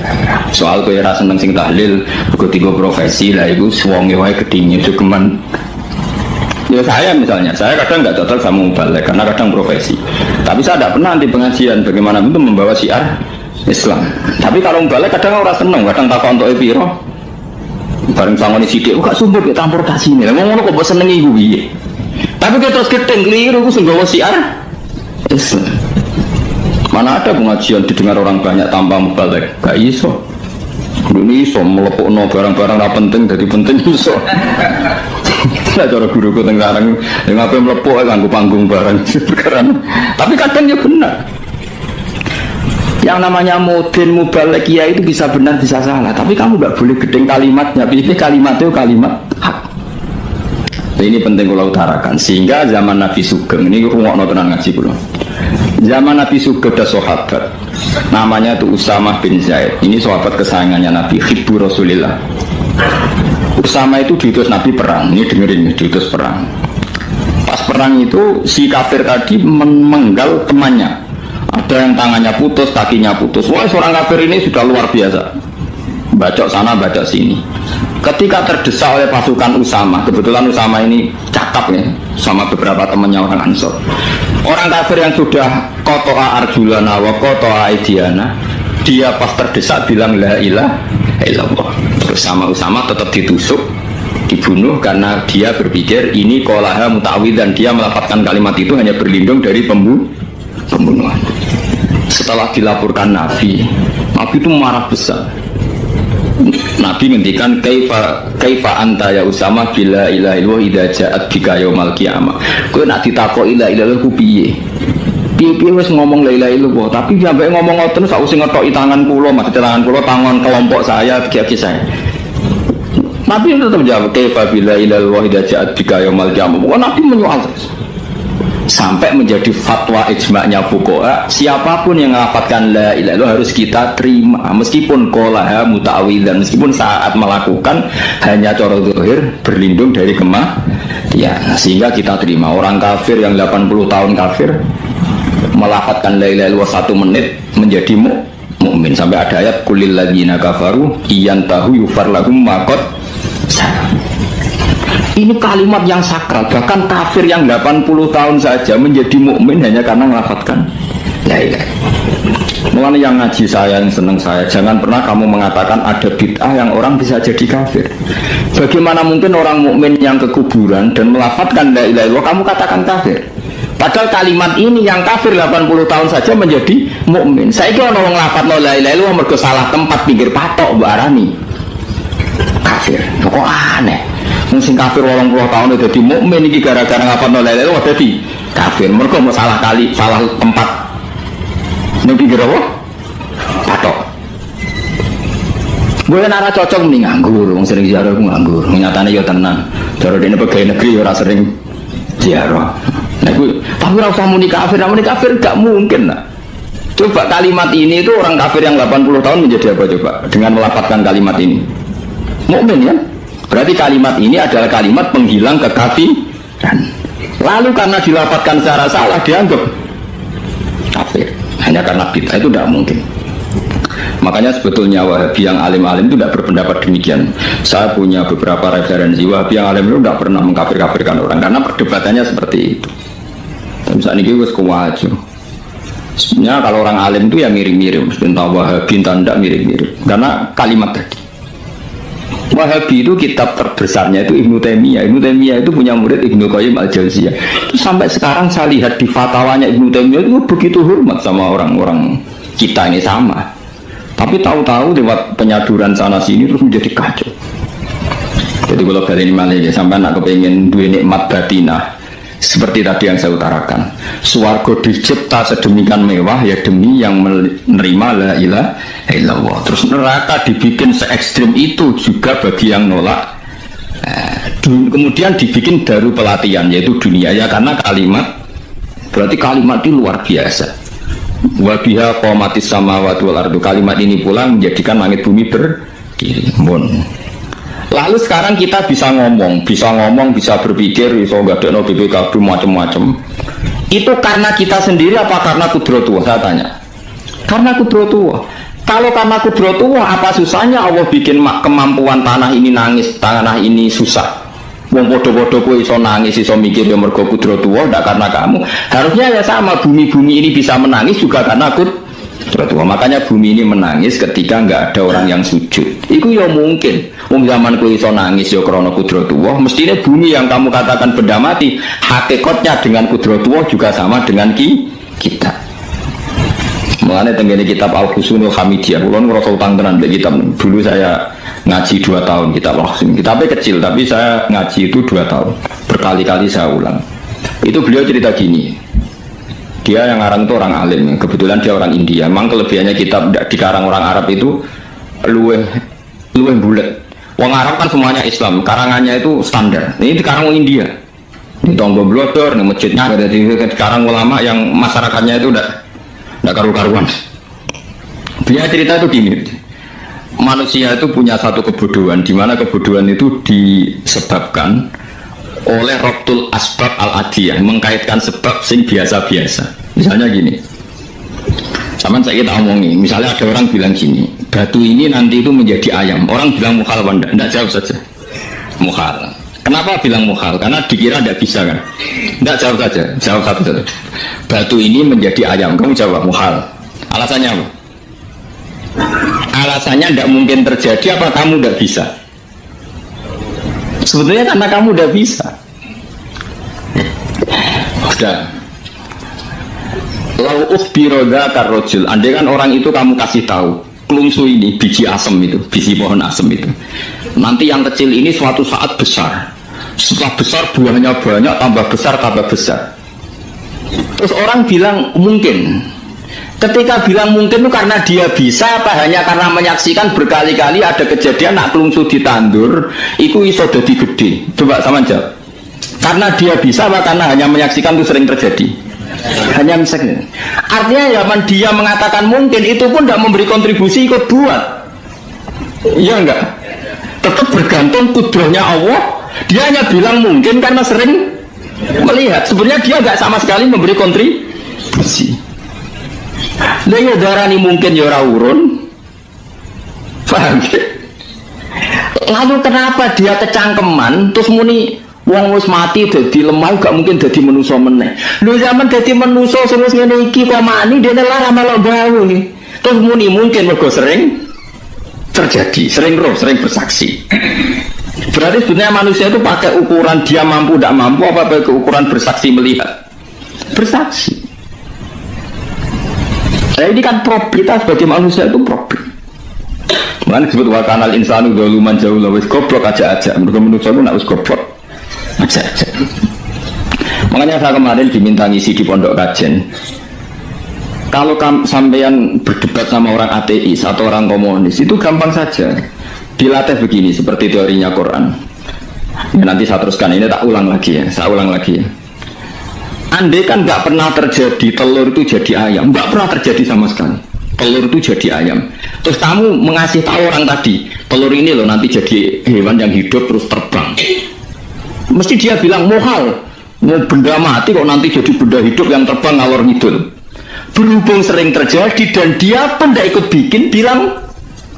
Soal kowe ora seneng sing tahlil, kok tiga profesi lah iku wonge wae gedine jogeman. Ya saya misalnya, saya kadang nggak cocok sama mubalek karena kadang profesi. Tapi saya tidak pernah anti pengajian bagaimana itu membawa syiar Islam. Tapi kalau mubalek kadang orang seneng, kadang takut untuk piro. Bareng sangone sithik kok sumpah ke transportasi ini. Lah ngono kok mbok senengi ku piye? Tapi kita terus gedeng keliru ku sing gawa syiar Islam. Mana ada pengajian didengar orang banyak tanpa mubalek? Gak iso. Ini iso melepukno barang-barang ra penting dari penting iso. Lah cara guruku teng sarang ngapain mlepok nganggo panggung bareng. Tapi kadang ya benar. Yang namanya modern mubalek kiai itu bisa benar bisa salah, tapi kamu nggak boleh gedeng kalimatnya. Pilih kalimat itu kalimat hak. Ini penting kalau utarakan. Sehingga zaman Nabi Sugeng ini rungokno tenan ngaji kula. Zaman Nabi Sugeng ada sahabat namanya itu Usamah bin Zaid. Ini sahabat kesayangannya Nabi, hibbu Rasulillah. Usama itu diutus Nabi perang. Ini dengerin, diutus perang. Pas perang itu si kafir tadi menggal temannya. Ada yang tangannya putus, kakinya putus. Wah, seorang kafir ini sudah luar biasa. Bacok sana, bacok sini. Ketika terdesak oleh pasukan Usama, kebetulan Usama ini cakap ya, sama beberapa temannya orang Ansor. Orang kafir yang sudah kotoa arjulana wa kotoa aidiana, dia pas terdesak bilang la ilaha illallah. Terus sama Usama tetap ditusuk, dibunuh karena dia berpikir ini qolaha muta'awid, dan dia melafazkan kalimat itu hanya berlindung dari pembunuhan. Setelah dilaporkan Nabi itu marah besar. Nabi ngendikan kaifa anta ya Usama bila ilaha illallah idza ja'at bika yaumal qiyamah. Kowe nak ditakoki la ilaha illallah ku piye? Piye wis ngomong la ilaha illallah, tapi sampai ngomong ngoten sak usih ngetoki tangan kula, maksud tangan kula tangan kelompok saya, kiai saya. Nabi tetap jawab kaifa bila ilaha illallah idza ja'at bika yaumal qiyamah. Nabi menyoal terus. Sampai menjadi fatwa ijma'nya fuqaha, siapapun yang melafatkan la ilaha illallah harus kita terima meskipun qolaha muta'awidzan, meskipun saat melakukan hanya cara zahir berlindung dari ya, sehingga kita terima. Orang kafir yang 80 tahun kafir melafatkan la ilaha illallah 1 menit menjadi mukmin. Sampai ada ayat kulil ladzina kafaru iyantahu yufar lahum ma qad salaf. Ini kalimat yang sakral, bahkan kafir yang 80 tahun saja menjadi mukmin hanya karena melafatkan la ilaha. Mulanya yang ngaji saya, yang senang saya, jangan pernah kamu mengatakan ada bid'ah yang orang bisa jadi kafir. Bagaimana mungkin orang mukmin yang ke kuburan dan melafatkan la ilaha illallah kamu katakan kafir? Padahal kalimat ini yang kafir 80 tahun saja menjadi mukmin. Saya kira orang ngelafat la ilaha illallah mergo salah tempat pinggir patok mbok arani kafir. Kok aneh? Mungkin kafir 80 tahun itu jadi mukmin iki gara-gara ngapal la ilaha illallah dadi kafir. Mergo mau salah kali, salah tempat. Ning pikir apa? Patok. Gue nara cocok nih nganggur, wong sering ziarah ku nganggur. Nyatane yo tenan. Cara dene pegawai negeri ora sering ziarah. Nah gue, tapi ora usah muni kafir gak mungkin lah. Coba kalimat ini itu orang kafir yang 80 tahun menjadi apa coba? Dengan melafazkan kalimat ini. Mukmin ya? Berarti kalimat ini adalah kalimat penghilang kekafiran. Lalu karena dilafazkan secara salah dianggap kafir. Hanya karena bid'ah itu tidak mungkin. Makanya sebetulnya Wahabi yang alim-alim itu tidak berpendapat demikian. Saya punya beberapa referensi Wahabi yang alim itu tidak pernah mengkafir-kafirkan orang karena perdebatannya seperti itu. Misalnya ini gue kuwaju. Sebenarnya kalau orang alim itu ya mirip-mirip, entah Wahabi entah tidak mirip-mirip. Karena kalimat tadi. Wahabi itu kitab terbesarnya itu Ibnu Taimiyah. Ibnu Taimiyah itu punya murid Ibnu Qayyim Al-Jauziyah. Sampai sekarang saya lihat di fatwanya Ibnu Taimiyah itu begitu hormat sama orang-orang kita ini sama. Tapi tahu-tahu lewat penyaduran sana sini terus menjadi kacau. Jadi kalau kali ini malah ya sampai nak kepengen dua nikmat batinah. Seperti tadi yang saya utarakan, swarga dicipta sedemikian mewah ya demi yang menerima la ilaha illallah. Terus neraka dibikin se-ekstrim itu juga bagi yang nolak. Kemudian dibikin daru pelatihan yaitu dunia ya, karena kalimat berarti kalimat itu luar biasa. Wa biha qamatis samawati wal ardu. Kalimat ini pula menjadikan langit bumi berdiri. Lalu sekarang kita bisa ngomong, bisa berpikir, bisa nggak ada BPKB macam-macam. Itu karena kita sendiri apa karena kudratullah? Saya tanya. Karena kudratullah. Kalau karena kudratullah, apa susahnya Allah bikin kemampuan tanah ini nangis, tanah ini susah. Wong podo-podo kowe iso nangis, iso mikir ya mergo kudratullah, ndak karena kamu. Harusnya ya sama, bumi-bumi ini bisa menangis juga karena kudratullah. Makanya bumi ini menangis ketika nggak ada orang yang sujud. Itu ya mungkin. Zaman ku iso nangis ya krana kudratullah, mestinya bumi yang kamu katakan benda mati, hakikatnya dengan kudratullah juga sama dengan kita. Mulane tengene kitab Al-Husunul Hamidiyah, kula ngrasa utang tenan mbek kitab. Dulu saya ngaji 2 tahun kitab Al-Qasim. Kitabnya kecil tapi saya ngaji itu 2 tahun. Berkali-kali saya ulang. Itu beliau cerita gini. Dia yang ngarang itu orang alim, kebetulan dia orang India. Memang kelebihannya kitab dikarang orang Arab itu luweh bulat. Wong Arab kan semuanya Islam, karangannya itu standar. Ini dikarang orang India. Di Tonggo Blodor, di masjidnya ada dikarang ulama yang masyarakatnya itu udah karu-karuan. Dia cerita itu gini. Manusia itu punya satu kebodohan, di mana kebodohan itu disebabkan oleh Rabtul Asbab Al-Adiyah, mengkaitkan sebab sing biasa-biasa. Misalnya gini, sama saya kita omongi, misalnya ada orang bilang gini, batu ini nanti itu menjadi ayam, orang bilang mukhal apa enggak jawab saja mukhal. Kenapa bilang mukhal? Karena dikira tidak bisa kan? Enggak, jawab saja, jawab satu saja. Batu ini menjadi ayam, kamu jawab mukhal. Alasannya apa? Alasannya tidak mungkin terjadi, apa kamu tidak bisa? Sebetulnya karena kamu udah bisa. Udah. Lau ukhbiro dzakar rajul. Andai kan orang itu kamu kasih tahu, kelungsu ini biji asem itu, biji pohon asem itu. Nanti yang kecil ini suatu saat besar. Setelah besar buahnya banyak, tambah besar, tambah besar. Terus orang bilang mungkin. Ketika bilang mungkin itu karena dia bisa apa hanya karena menyaksikan berkali-kali ada kejadian nak kelungsu ditandur itu iso dadi gede. Coba sama jawab. Karena dia bisa apa karena hanya menyaksikan itu sering terjadi? Hanya misalnya. Artinya zaman dia mengatakan mungkin itu pun tidak memberi kontribusi ikut buat. Iya enggak? Tetap bergantung kudrahnya Allah. Dia hanya bilang mungkin karena sering melihat. Sebenarnya dia enggak sama sekali memberi kontribusi. Lha darani mungkin ya ora urun. Paham? Lalu kenapa dia kecangkeman terus muni wong wis mati dadi lemah gak mungkin dadi manusa meneh. Lho zaman dadi manusa sing wis ngene iki kok mani dene lara melok gawe. Terus muni mungkin mergo sering terjadi, sering bersaksi. Berarti sebenarnya manusia itu pakai ukuran dia mampu tidak mampu apa pakai ukuran bersaksi melihat? Bersaksi. Nah ini kan problem, kita sebagai manusia itu problem. Makanya disebut wakanal insanu doluman jauh lawis goblok aja. Menurut manusia itu nak wis goblok aja. Makanya saya kemarin diminta ngisi di pondok kajen. Kalau sampean berdebat sama orang ateis atau orang komunis itu gampang saja. Dilatih begini seperti teorinya Quran. Ya, nanti saya teruskan ini tak ulang lagi ya. Saya ulang lagi ya. Andai kan nggak pernah terjadi telur itu jadi ayam, nggak pernah terjadi sama sekali. Telur itu jadi ayam. Terus kamu mengasih tahu orang tadi, telur ini loh nanti jadi hewan yang hidup terus terbang. Mesti dia bilang mohal, mau benda mati kok nanti jadi benda hidup yang terbang ngalor ngidul. Berhubung sering terjadi dan dia pun tidak ikut bikin, bilang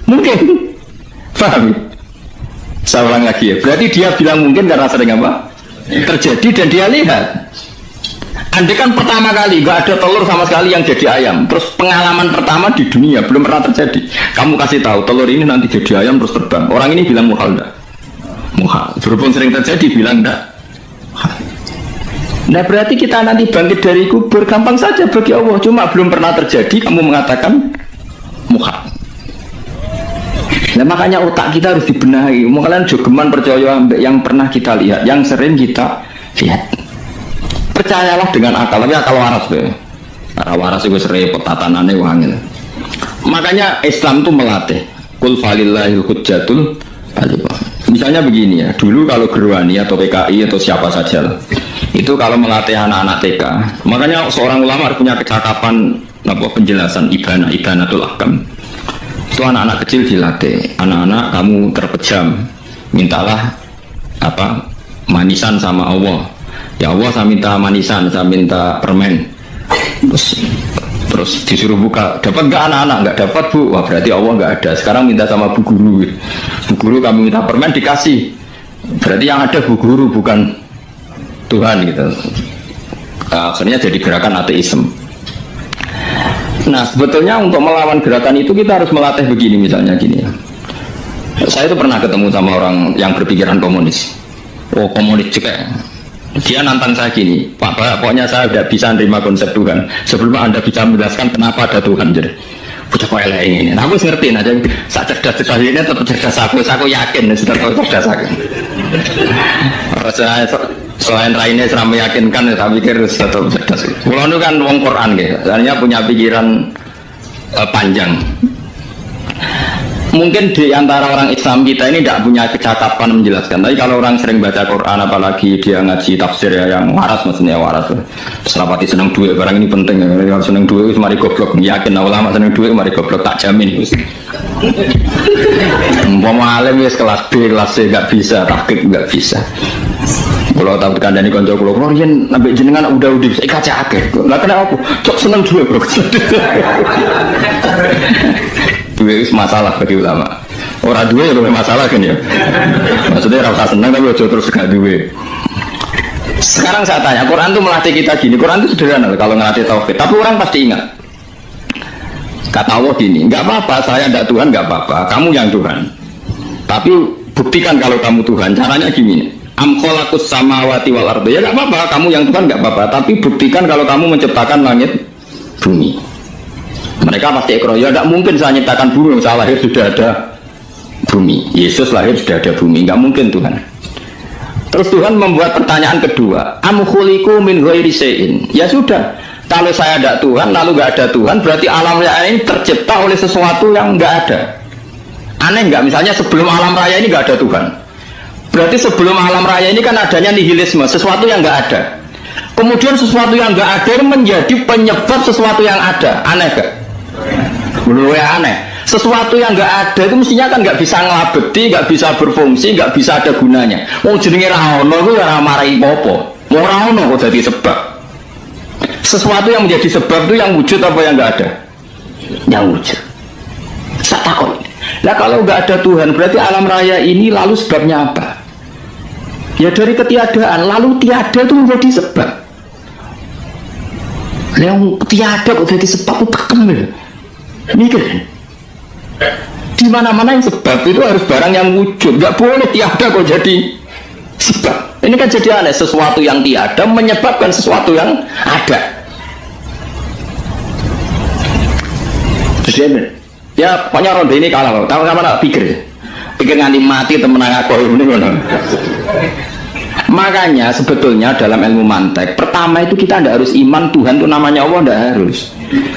mungkin. Paham? Saya ulang lagi ya. Berarti dia bilang mungkin karena sering apa? Terjadi dan dia lihat. Andai kan pertama kali nggak ada telur sama sekali yang jadi ayam, terus pengalaman pertama di dunia belum pernah terjadi. Kamu kasih tahu telur ini nanti jadi ayam terus terbang. Orang ini bilang muhal enggak? Muhal. Berhubung sering terjadi bilang enggak. Nah berarti kita nanti bangkit dari kubur gampang saja bagi Allah. Cuma belum pernah terjadi kamu mengatakan muhal. Nah makanya otak kita harus dibenahi. Makanya jogeman percaya yang pernah kita lihat, yang sering kita lihat. Percayalah dengan akal, tapi akal waras deh. Karena waras itu repot tatanannya wangil. Makanya Islam itu melatih. Kul falillahil hujjatul baligha. Misalnya begini ya, dulu kalau Gerwani atau PKI atau siapa saja lah, itu kalau melatih anak-anak TK, makanya seorang ulama harus punya kecakapan penjelasan ibanatul ahkam. Itu anak-anak kecil dilatih. Anak-anak kamu terpejam, mintalah manisan sama Allah. Ya Allah saya minta manisan, saya minta permen. Terus disuruh buka, dapat nggak anak-anak? Nggak dapat bu. Wah berarti Allah nggak ada. Sekarang minta sama bu guru. Bu guru kami minta permen dikasih. Berarti yang ada bu guru bukan Tuhan gitu. Akhirnya jadi gerakan ateisme. Nah sebetulnya untuk melawan gerakan itu kita harus melatih begini misalnya gini ya. Saya itu pernah ketemu sama orang yang berpikiran komunis. Oh komunis juga. Dia nantang saya gini, Pak, pokoknya saya tidak bisa menerima konsep Tuhan sebelum Anda bisa menjelaskan kenapa ada Tuhan. Jadi, bocah kok elek ini. Nah, aku ngerti aja sak cerdas ini tetap cerdas aku yakin sudah tahu cerdas aku. Selain raine seram meyakinkan, saya pikir tetap cerdas. Kulo itu kan wong Quran gitu, artinya punya pikiran panjang. Mungkin di antara orang Islam kita ini tidak punya kecakapan menjelaskan. Tapi kalau orang sering baca Quran, apalagi dia ngaji tafsir ya, yang waras maksudnya waras. Serapati senang duit, barang ini penting. Kalau senang duit, mari goblok. Yakin ulama senang duit, mari goblok, tak jamin. Umpama alim ya kelas B, kelas C nggak bisa, takik nggak bisa. Kalau tahu kandani konco kulo, Rian nabi jenengan udah saya kaca akeh. Lah kenapa? Cok seneng duit bro. Duit itu masalah bagi ulama. Orang duit itu masalah kan ya. Maksudnya rasa seneng tapi ojo terus gak duit. Sekarang saya tanya, Quran itu melatih kita gini. Quran itu sederhana kalau ngelatih tauhid. Tapi orang pasti ingat. Kata Allah gini, nggak apa-apa, saya tidak Tuhan, nggak apa-apa. Kamu yang Tuhan. Tapi buktikan kalau kamu Tuhan. Caranya gini. Am khalaqus samawati wal ardi. Ya nggak apa-apa, kamu yang Tuhan nggak apa-apa. Tapi buktikan kalau kamu menciptakan langit, bumi. Mereka pasti ikrar, ya tidak mungkin saya menciptakan bumi, saya lahir sudah ada bumi. Yesus lahir sudah ada bumi, nggak mungkin Tuhan. Terus Tuhan membuat pertanyaan kedua, am khuliqu min ghairi syai'in. Ya sudah, kalau saya ada Tuhan, lalu nggak ada Tuhan, berarti alam raya ini tercipta oleh sesuatu yang nggak ada. Aneh nggak? Misalnya sebelum alam raya ini nggak ada Tuhan. Berarti sebelum alam raya ini kan adanya nihilisme, sesuatu yang nggak ada. Kemudian sesuatu yang nggak ada menjadi penyebab sesuatu yang ada. Aneh gak? Menurut saya aneh. Sesuatu yang nggak ada itu mestinya kan nggak bisa ngelabeti, nggak bisa berfungsi, nggak bisa ada gunanya. Mau jenenge raono itu ya marai popo. Mau raono kok jadi sebab. Sesuatu yang menjadi sebab itu yang wujud apa yang nggak ada? Yang wujud. Saya takut. Nah kalau nggak ada Tuhan berarti alam raya ini lalu sebabnya apa? Ya dari ketiadaan, lalu tiada itu menjadi sebab. Yang tiada kok jadi sebab itu tekem ya. Mikir. Di mana-mana yang sebab itu harus barang yang wujud, nggak boleh tiada kok jadi sebab. Ini kan jadi aneh, sesuatu yang tiada menyebabkan sesuatu yang ada. Jadi ya pokoknya ronde ini kalah, tahu sama nak pikir nganti mati temen aku ini mana. Makanya sebetulnya dalam ilmu mantek pertama itu kita tidak harus iman Tuhan itu namanya Allah, tidak harus.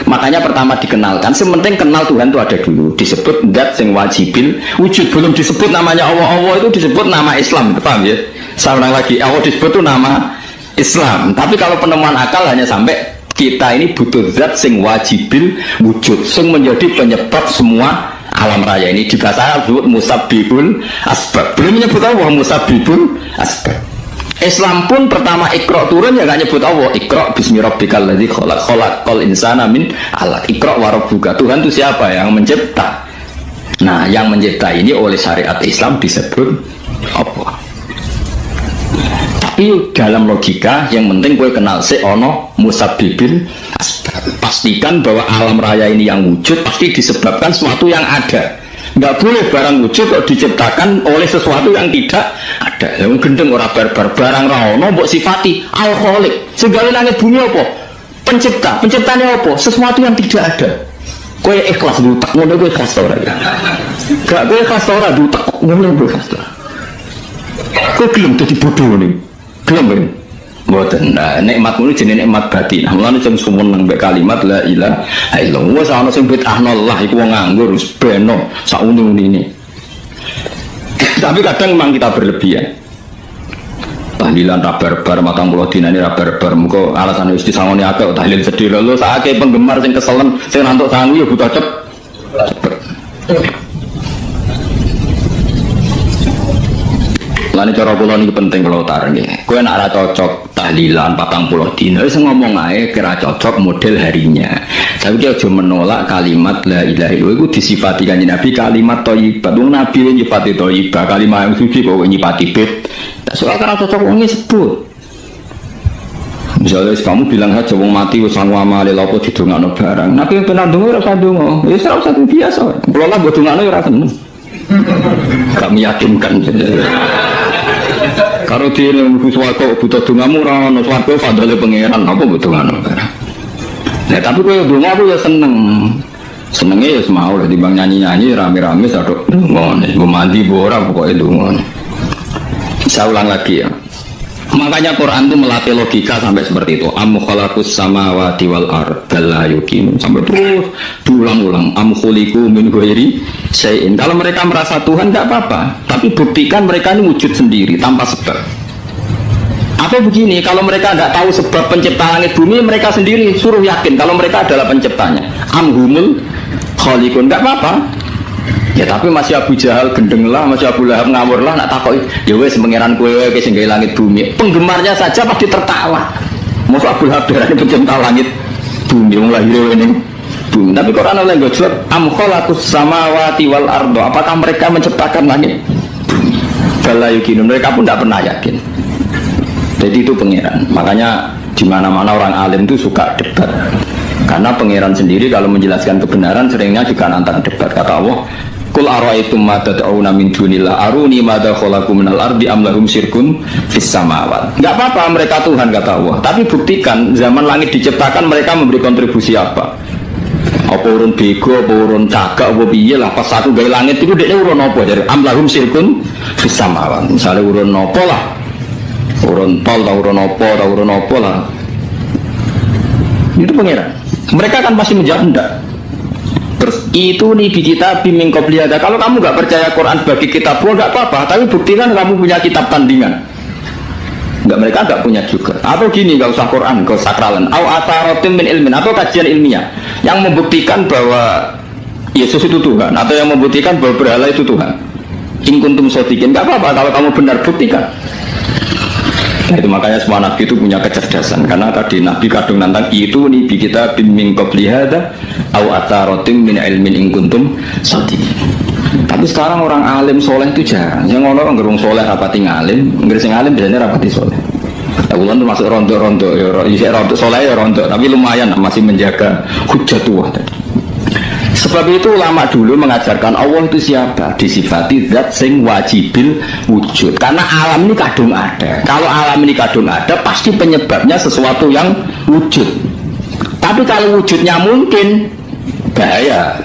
Makanya pertama dikenalkan, sementing kenal Tuhan itu ada dulu, disebut zat sing wajibil wujud, belum disebut namanya Allah. Allah itu disebut nama Islam, paham ya? Saya ulang lagi, Allah disebut itu nama Islam. Tapi kalau penemuan akal hanya sampai kita ini butuh zat sing wajibil wujud, sing menjadi penyebab semua alam raya ini. Di bahasa Arab disebut musabbibul asbab. Belum menyebut Allah musabbibul asbab. Islam pun pertama Iqra turun ya nggak nyebut Allah. Iqra bismi rabbikal ladzi khalaq, khalaqal insana min 'alaq. Iqra wa rabbuka. Tuhan itu siapa? Yang mencipta. Nah, yang mencipta ini oleh syariat Islam disebut Allah. Tapi dalam logika yang penting gue kenal si ono musabbibil asbab. Pastikan bahwa alam raya ini yang wujud pasti disebabkan sesuatu yang ada. Nggak boleh barang wujud kok diciptakan oleh sesuatu yang tidak ada. Yang gendeng orang barbar barang rawono mbok sifati al-khaliq. Segala langit bumi apa? Pencipta. Penciptanya apa? Sesuatu yang tidak ada. Kowe ikhlas dutek ngono kowe ikhlas ora ya? Gak kowe ikhlas ora dutek ngono kowe ikhlas ora. Kowe gelem dadi bodoh nih. Gelem kan? Mboten. Nah, nikmatmu ini jenenge nikmat batin. Mulane sing sumeneng mbek kalimat la ilaha illallah. Wis ana sing bid'ahnallah iku wong nganggur wis beno sauni-unine. Tapi kadang memang kita berlebihan. Tahlilan rabar-bar matang pulau dina ini rabar-bar. Muka alasan wis disangoni akeh tahlil sedih lho sakake penggemar sing keselen sing nantuk sangu ya butuh cepet. Lan cara kula niki penting kula utar nggih. Kowe nek ora cocok tahlilan 40 dina wis ngomong ae kira cocok model harinya. Tapi ki aja menolak kalimat la ilaha illallah iku disifati kanjeng Nabi kalimat thayyibah. Wong Nabi nyifati thayyibah, kalimat yang suci kok nyifati bid. Tak soal kira cocok wong sebut. Misalnya kamu bilang saja wong mati wis sangu amale lha apa didongakno barang. Nabi benar donga ora usah donga. Wis ora usah biasa. Kula lah mbok dongakno ora seneng. Gak meyakinkan. Kalau dia suatu butuh dungamu rano suatu fadale pangeran apa butuh ngano. Nah tapi kalau dunga aku ya seneng. Senengnya ya semau lah, timbang nyanyi-nyanyi rame-rame sadok dungon, gue mandi bora pokoknya dungon. Saya ulang lagi ya. Makanya Quran itu melatih logika sampai seperti itu. Am khalaqus samawati wal arda la yuqinu, sampai terus diulang-ulang. Am khuliqu min ghairi syai'in. Kalau mereka merasa Tuhan enggak apa-apa, tapi buktikan mereka ini wujud sendiri tanpa sebab. Atau begini, kalau mereka tidak tahu sebab pencipta langit bumi, mereka sendiri suruh yakin kalau mereka adalah penciptanya. Am humul khaliqun, enggak apa-apa. Ya tapi masih Abu Jahal gendeng lah, masih Abu Lahab ngawur lah, nak takoi ya wes mengeran kue ke sing gawe langit bumi. Penggemarnya saja pasti tertawa. Masa Abu Lahab darane pencipta langit bumi wong lahir ini bumi. Tapi Quran oleh gojlok am khalaqus samawati wal ardo. Apakah mereka menciptakan langit bumi? Bala yuqinu, mereka pun tidak pernah yakin. Jadi itu pangeran. Makanya di mana-mana orang alim itu suka debat. Karena pangeran sendiri kalau menjelaskan kebenaran seringnya juga nantang debat. Kata Allah, Qul ara'aytum ma tad'una min dunillah aruni madza khalaqu minal ardi am lahum syirkun fis samawat. Enggak apa-apa mereka Tuhan kata Allah, tapi buktikan zaman langit diciptakan mereka memberi kontribusi apa? Apa urun bego, apa urun cagak, apa piye lah pas satu gawe langit itu dekne urun apa dari am lahum syirkun fis samawat. Misale urun apa lah? Urun tol, urun apa lah. Itu pangeran. Mereka kan pasti menjawab enggak. Terus itu nih di kitab min qabli hada. Kalau kamu nggak percaya Quran sebagai kitab nggak apa-apa, tapi buktikan kamu punya kitab tandingan. Nggak, mereka nggak punya juga. Atau gini, nggak usah Quran, nggak sakralan. Au ataratim min ilmin, atau kajian ilmiah yang membuktikan bahwa Yesus itu Tuhan, atau yang membuktikan bahwa berhala itu Tuhan. In kuntum shodiqin, nggak apa-apa kalau kamu benar, buktikan. Nah, itu makanya semua nabi itu punya kecerdasan, karena tadi nabi kadung nantang itu nih di kita min qabli hada au ataratim min ilmin in kuntum shodiqin. Tapi sekarang orang alim soleh itu jarang. Yang orang gerung soleh rapati ngalim, nggak sing alim biasanya rapati soleh. Bulan itu masuk rontok-rontok, ya rontok soleh ya rontok, tapi lumayan masih menjaga hujjatullah tadi. Sebab itu ulama dulu mengajarkan Allah itu siapa? Disifati zat sing wajibil wujud. Karena alam ini kadung ada. Kalau alam ini kadung ada, pasti penyebabnya sesuatu yang wujud. Tapi kalau wujudnya mungkin, bahaya.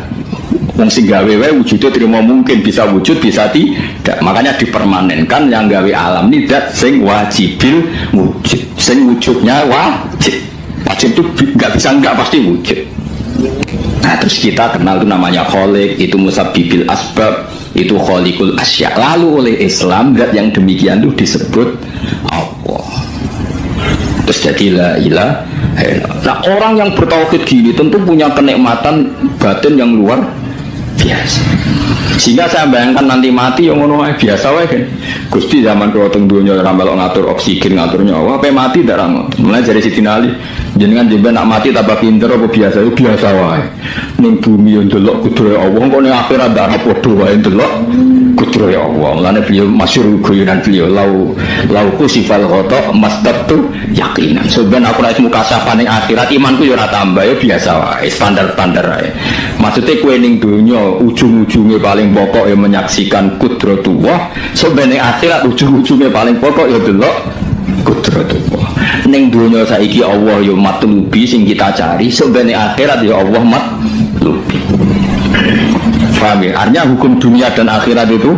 Yang sing gawe wujudnya terima mungkin, bisa wujud, bisa tidak. Makanya dipermanenkan yang gawe alam ini zat sing wajibil wujud. Sing wujudnya wajib. Wajib itu nggak bisa nggak, pasti wujud. Nah terus kita kenal itu namanya khaliq, itu musabbibil asbab, itu khaliqul asya. Lalu oleh Islam zat yang demikian itu disebut Allah. Terus jadi la ilaha illallah. Nah orang yang bertauhid gini tentu punya kenikmatan batin yang luar biasa. Sehingga saya bayangkan nanti mati yang ngono biasa wae kan. Gusti zaman kula teng donya ora melok ngatur oksigen, ngatur nyawa, apa mati ndak rang. Mulai dari Sidina Ali, jenengan jemben nak mati tambah pinter apa biasa? Biasa wae. Ning bumi yo ndelok kudrohe Allah, kok ning akhirat ndak ana padha wae ndelok kudrohe Allah. Mulane beliau masyhur guyonan beliau lau kusifal ghata mastatu yaqinan. Sebenarnya aku nek muka sapa ning akhirat imanku yo ora tambah, yo biasa wae, standar-standar wae. Maksudnya kowe ning donya ujung-ujungnya paling pokok ya menyaksikan kudratullah, sebenarnya akhirat ujung-ujungnya paling pokok ya delok kudratullah. Ning donya saiki Allah ya matlubi sing kita cari, sebenarnya akhirat ya Allah matlubi. Paham ya? Artinya hukum dunia dan akhirat itu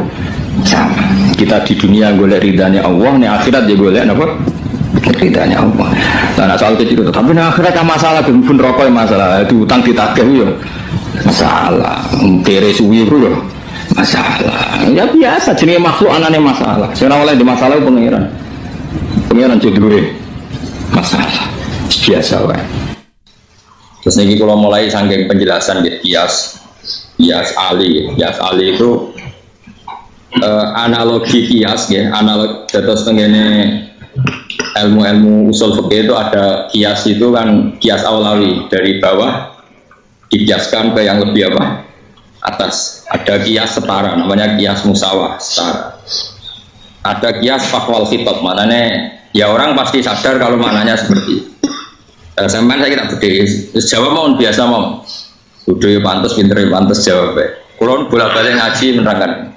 sama. Kita di dunia golek ridhanya Allah, ning akhirat ya golek apa? Ridhanya Allah. Nah soal kecil itu, tapi ning akhirat kan masalah pun rokok masalah, itu utang ditagih ya masalah, kere suwi itu loh masalah. Ya biasa, jenis makhluk anane masalah. Saya oleh di masalah pengiran jodoh masalah biasa wae. Terus niki kalau mulai saking penjelasan gitu, kias ali itu analogi kias ya, analog terus tengene ilmu usul fikih itu ada kias itu kan kias aulawi dari bawah dikiaskan ke yang lebih apa atas. Ada kias setara namanya kias musawah setara. Ada kias fakwal khitab, maknanya ya orang pasti sadar kalau maknanya seperti sampai saya kira beda jawab mau biasa mau udah pantas pinter pantas jawab kalau bolak-balik ngaji menerangkan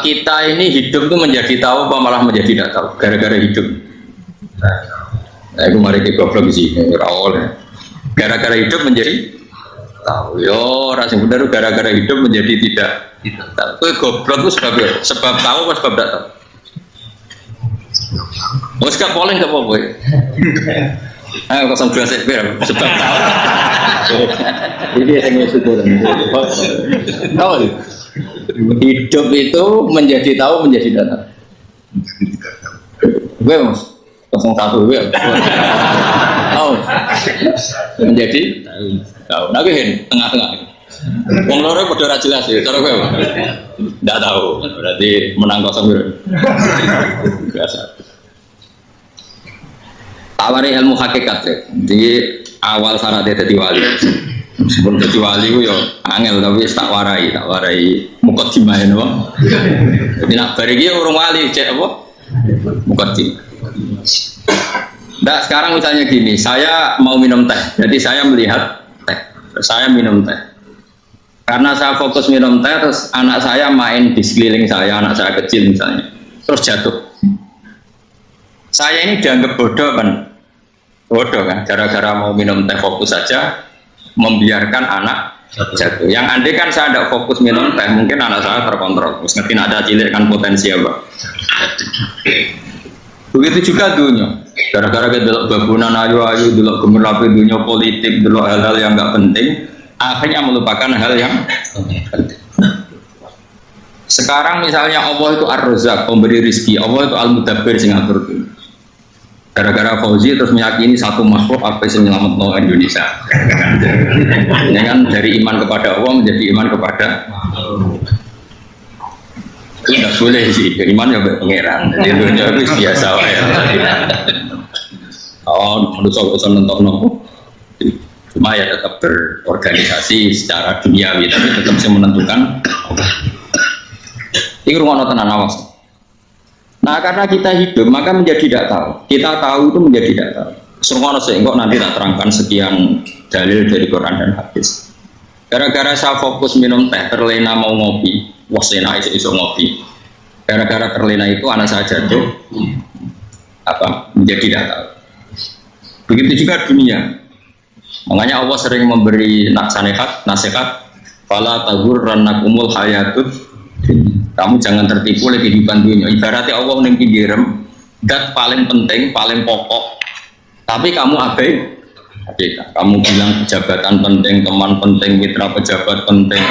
kita ini hidup tuh menjadi tahu apa malah menjadi tidak tahu gara-gara hidup. Nah itu mari kita goblok sih, gara-gara hidup menjadi tahu. Yo, rasa benar gara-gara hidup menjadi tidak tahu. Kowe goblok itu sebab tahu apa sebab tidak tahu? Oh, gak polling gak apa-apa. Ayo 02 sebab tahu. Ini yang syukur. Tahu nih. Hidup itu menjadi tahu menjadi tidak tahu. Gue mas 01 gue. Tahu. Menjadi tahu. Nah gue tengah-tengah. Wong loro padha ora jelas ya, cara kowe. Ndak tahu. Berarti menang 0. Biasa. Tawari ilmu hakikat ya. Di awal syaratnya jadi wali. Sebelum jadi wali ku yo angel tapi tak warai mukadimah ya napa. Jadi nak bar iki urung wali cek apa? Mukadimah. Nah sekarang misalnya gini, saya mau minum teh, jadi saya melihat teh, saya minum teh. Karena saya fokus minum teh, terus anak saya main di sekeliling saya, anak saya kecil misalnya, terus jatuh. Saya ini dianggap bodoh kan? Bodoh kan? Gara-gara mau minum teh fokus saja, membiarkan anak jatuh. Yang andai kan saya tidak fokus minum teh, mungkin anak saya terkontrol. Terus ngerti ada cilik kan potensi apa? Begitu juga dunia. Gara-gara kita delok babunan ayu-ayu, delok gemerlapi dunia politik, delok hal-hal yang nggak penting, akhirnya melupakan hal yang penting. Sekarang misalnya Allah itu Ar-Razzaq, pemberi rezeki, Allah itu Al-Mudabbir sing ngatur. Gara-gara Fauzi terus meyakini satu makhluk apa yang menyelamatkan Indonesia. Ini kan dari iman kepada Allah menjadi iman kepada itu tidak boleh sih, iman ya pengeran. Jadi dunia itu biasa ya. Oh, manusia bisa nonton. Cuma ya tetap berorganisasi secara duniawi, tapi tetap bisa menentukan. Ini rumah tenan awas. Nah karena kita hidup maka menjadi tidak tahu. Kita tahu itu menjadi tidak tahu. Semua nasi enggak nanti tak terangkan sekian dalil dari Quran dan hadis. Gara-gara saya fokus minum teh, terlena mau ngopi, wasena iso ngopi. Gara-gara terlena itu anak saya jatuh, menjadi tidak tahu. Begitu juga dunia. Makanya Allah sering memberi nasihat, fala taghurrannakumul hayatud. Kamu jangan tertipu oleh kehidupan dunia. Ibaratnya Allah ning pinggirem, dat paling penting, paling pokok. Tapi kamu abaikan. Kamu bilang jabatan penting, teman penting, mitra pejabat penting,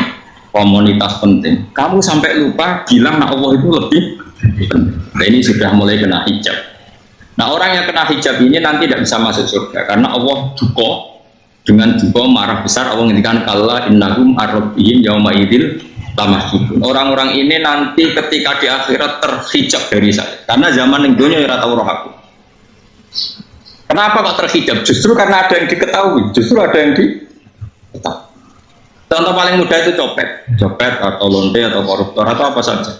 komunitas penting. Kamu sampai lupa bilang nah Allah itu lebih penting. Nah, ini sudah mulai kena hijab. Nah orang yang kena hijab ini nanti tidak bisa masuk surga karena Allah duka dengan duka marah besar. Allah ngendikan kalla innahum ar-rabbihim yauma idzil lamahjubun. Orang-orang ini nanti ketika di akhirat terhijab dari saya karena zaman yang dunia ora tau roh aku. Kenapa kok terhijab? Justru karena ada yang diketahui, justru ada yang diketahui. Contoh paling mudah itu copet atau lonte atau koruptor atau apa saja.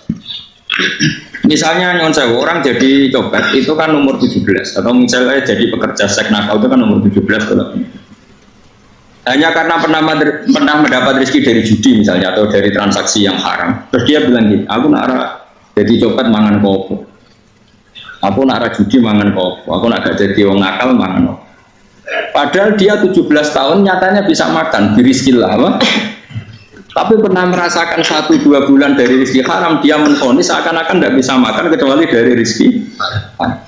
Misalnya nyon sewu orang jadi copet itu kan umur 17 atau misalnya jadi pekerja seks nakal itu kan umur 17 kalau hanya karena pernah mendapat rezeki dari judi misalnya atau dari transaksi yang haram. Terus dia bilang gini, aku nak jadi copet mangan kopo. Aku nak judi mangan kopo. Aku nak gak jadi wong nakal mangan kopo. Padahal dia 17 tahun nyatanya bisa makan birizkillah apa? Tapi pernah merasakan 1-2 bulan dari rezeki haram, dia menvonis seakan-akan tidak bisa makan kecuali dari rezeki haram.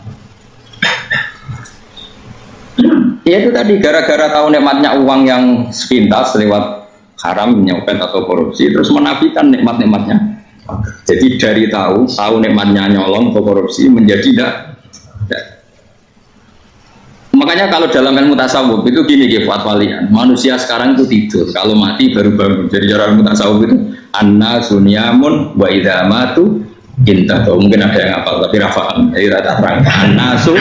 Ya itu tadi gara-gara tahu nikmatnya uang yang sepintas lewat haram, nyopet atau korupsi, terus menafikan nikmat-nikmatnya. Jadi dari tahu nikmatnya nyolong atau korupsi menjadi tidak. Makanya kalau dalam ilmu tasawuf itu gini fatwalian, manusia sekarang itu tidur, kalau mati baru bangun. Jadi cara ilmu tasawuf itu annasu niyamun wa idza matu intaqu. Mungkin ada yang hafal tapi ra paham. Jadi rata terang annasu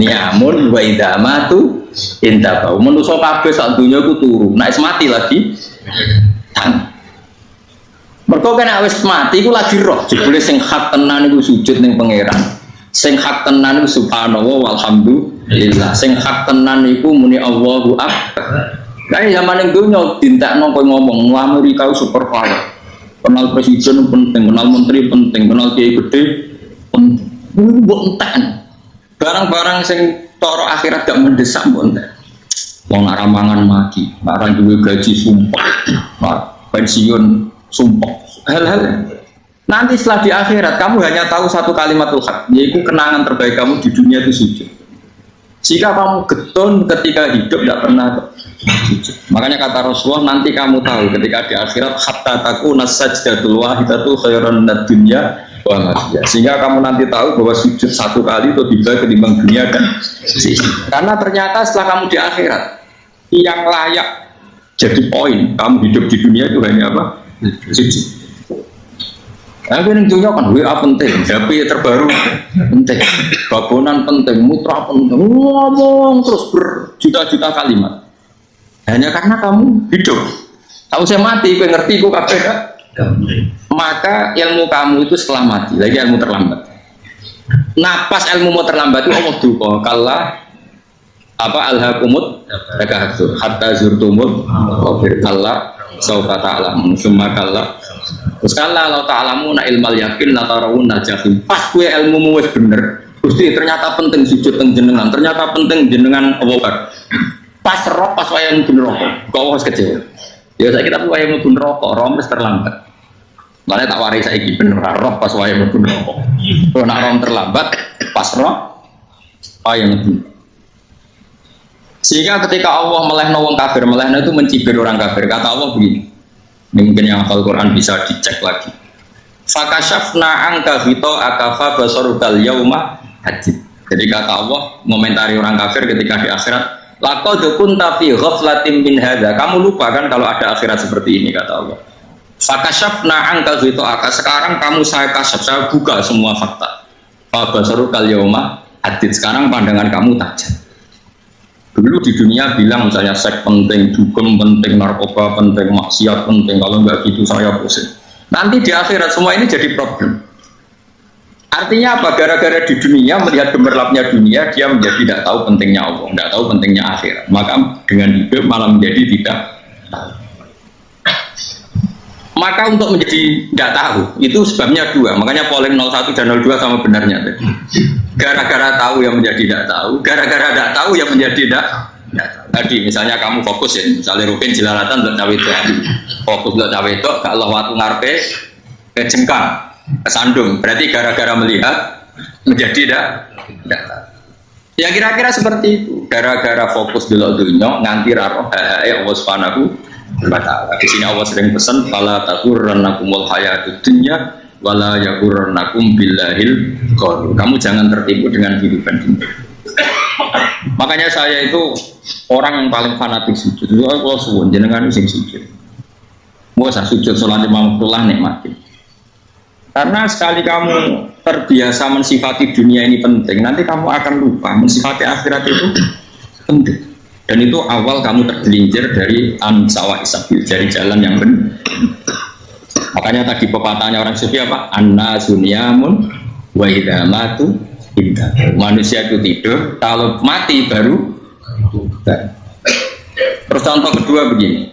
niyamun wa idza matu intaqu. Manusa kabeh sak donya iku turu, nek mati lagi mergo kan wis mati iku lagi roh, jebule sing hak tenan iku sujud ning pangeran. Sing hak tenan iku subhanallah walhamdulillah. Sing hak tenan iku muni Allahu akbar. Lah zaman ning donya dintekno kowe ngomong Amerika super power. Kenal presiden penting, kenal menteri penting, kenal kiai gede penting. Mbok entek. Barang-barang sing cara akhirat gak mendesak mbok entek. Wong nak ramangan mati, nak duwe gaji sumpah, nak pensiun sumpah. Hal-hal nanti setelah di akhirat kamu hanya tahu satu kalimatul haq, yaitu kenangan terbaik kamu di dunia itu sujud. Jika kamu getun ketika hidup tidak pernah sujud. Makanya kata Rasulullah, nanti kamu tahu ketika di akhirat hatta takuna sajdatul wahidatu khairan minad dunya wa ma fiha. Sehingga kamu nanti tahu bahwa sujud satu kali itu lebih baik ketimbang dunia dan karena ternyata setelah kamu di akhirat yang layak jadi poin kamu hidup di dunia itu hanya apa? Sujud. Nah, ini dunia kan WA penting, HP terbaru penting, babonan penting, mutra penting, ngomong terus berjuta-juta kalimat. Hanya karena kamu hidup. Tahu saya mati, gue ngerti, gue kabeh dah. Maka ilmu kamu itu setelah mati, lagi ilmu terlambat. Napas ilmu mau terlambat itu Allah duka. Kalla apa alhaqumut takahatu hatta zurtumul qabir. Kalla saufa ta'lamun summa kalla. Terus kalau ta'lamu na ilmal yakin la tarawun najahim. Pas gue ilmu wis bener. Gusti ternyata penting sujud teng jenengan, ternyata penting jenengan Allah. Pas roh pas wayang mlebu neraka. Kok wis kecewa. Ya saiki tapi wayang mlebu neraka, roh wis terlambat. Mane tak waris saiki bener roh pas wayang mlebu neraka. Kok nek roh terlambat pas roh wayang mlebu. Sehingga ketika Allah melehno wong kafir, melehno itu mencibir orang kafir. Kata Allah begini. Mungkin yang hafal Quran bisa dicek lagi. Fakashafna angka hito akafa basarukal yauma hadid. Jadi kata Allah ngomentari orang kafir ketika di akhirat, laqad kunta fi ghaflatin min hadza. Kamu lupa kan kalau ada akhirat seperti ini, kata Allah. Fakashafna angka hito aka. Sekarang kamu saya kasaf, saya buka semua fakta. Fa basarukal yauma hadid. Sekarang pandangan kamu tajam. Dulu di dunia bilang misalnya seks penting, dugem penting, narkoba penting, maksiat penting. Kalau nggak gitu saya pusing. Nanti di akhirat semua ini jadi problem. Artinya apa? Gara-gara di dunia melihat gemerlapnya dunia, dia menjadi tidak tahu pentingnya Allah, tidak tahu pentingnya akhirat. Maka dengan hidup malah menjadi tidak tahu. Maka untuk menjadi tidak tahu itu sebabnya dua. Makanya polling 01 dan 02 sama benarnya tadi. Gara-gara tahu yang menjadi tidak tahu, gara-gara tidak tahu yang menjadi tidak tahu. Tadi misalnya kamu fokus ya, misalnya Rukin jelalatan untuk cawe itu, fokus untuk cawe itu, kalau waktu ngarpe kejengkang, kesandung, berarti gara-gara melihat menjadi tidak tahu. Ya kira-kira seperti itu. Gara-gara fokus dulu dunia nganti raro Allah Subhanahu wa ta'ala. Di sini Allah sering pesan, fala taghurrannakumul hayatud dunya wala yaghurrannakum billahil ghurur. Kamu jangan tertipu dengan kehidupan dunia. Makanya saya itu orang yang paling fanatik sujud. Kalau suwun jenengan sing sujud. Mau sujud salat Imam Abdullah nikmati. Karena sekali kamu terbiasa mensifati dunia ini penting, nanti kamu akan lupa mensifati akhirat itu penting. Dan itu awal kamu tergelincir dari sawa isabil, dari jalan yang benar. Makanya tadi pepatahnya orang sufi apa? Annasu niyamun wa idza matu indah. Manusia itu tidur, kalau mati baru. Terus contoh kedua begini.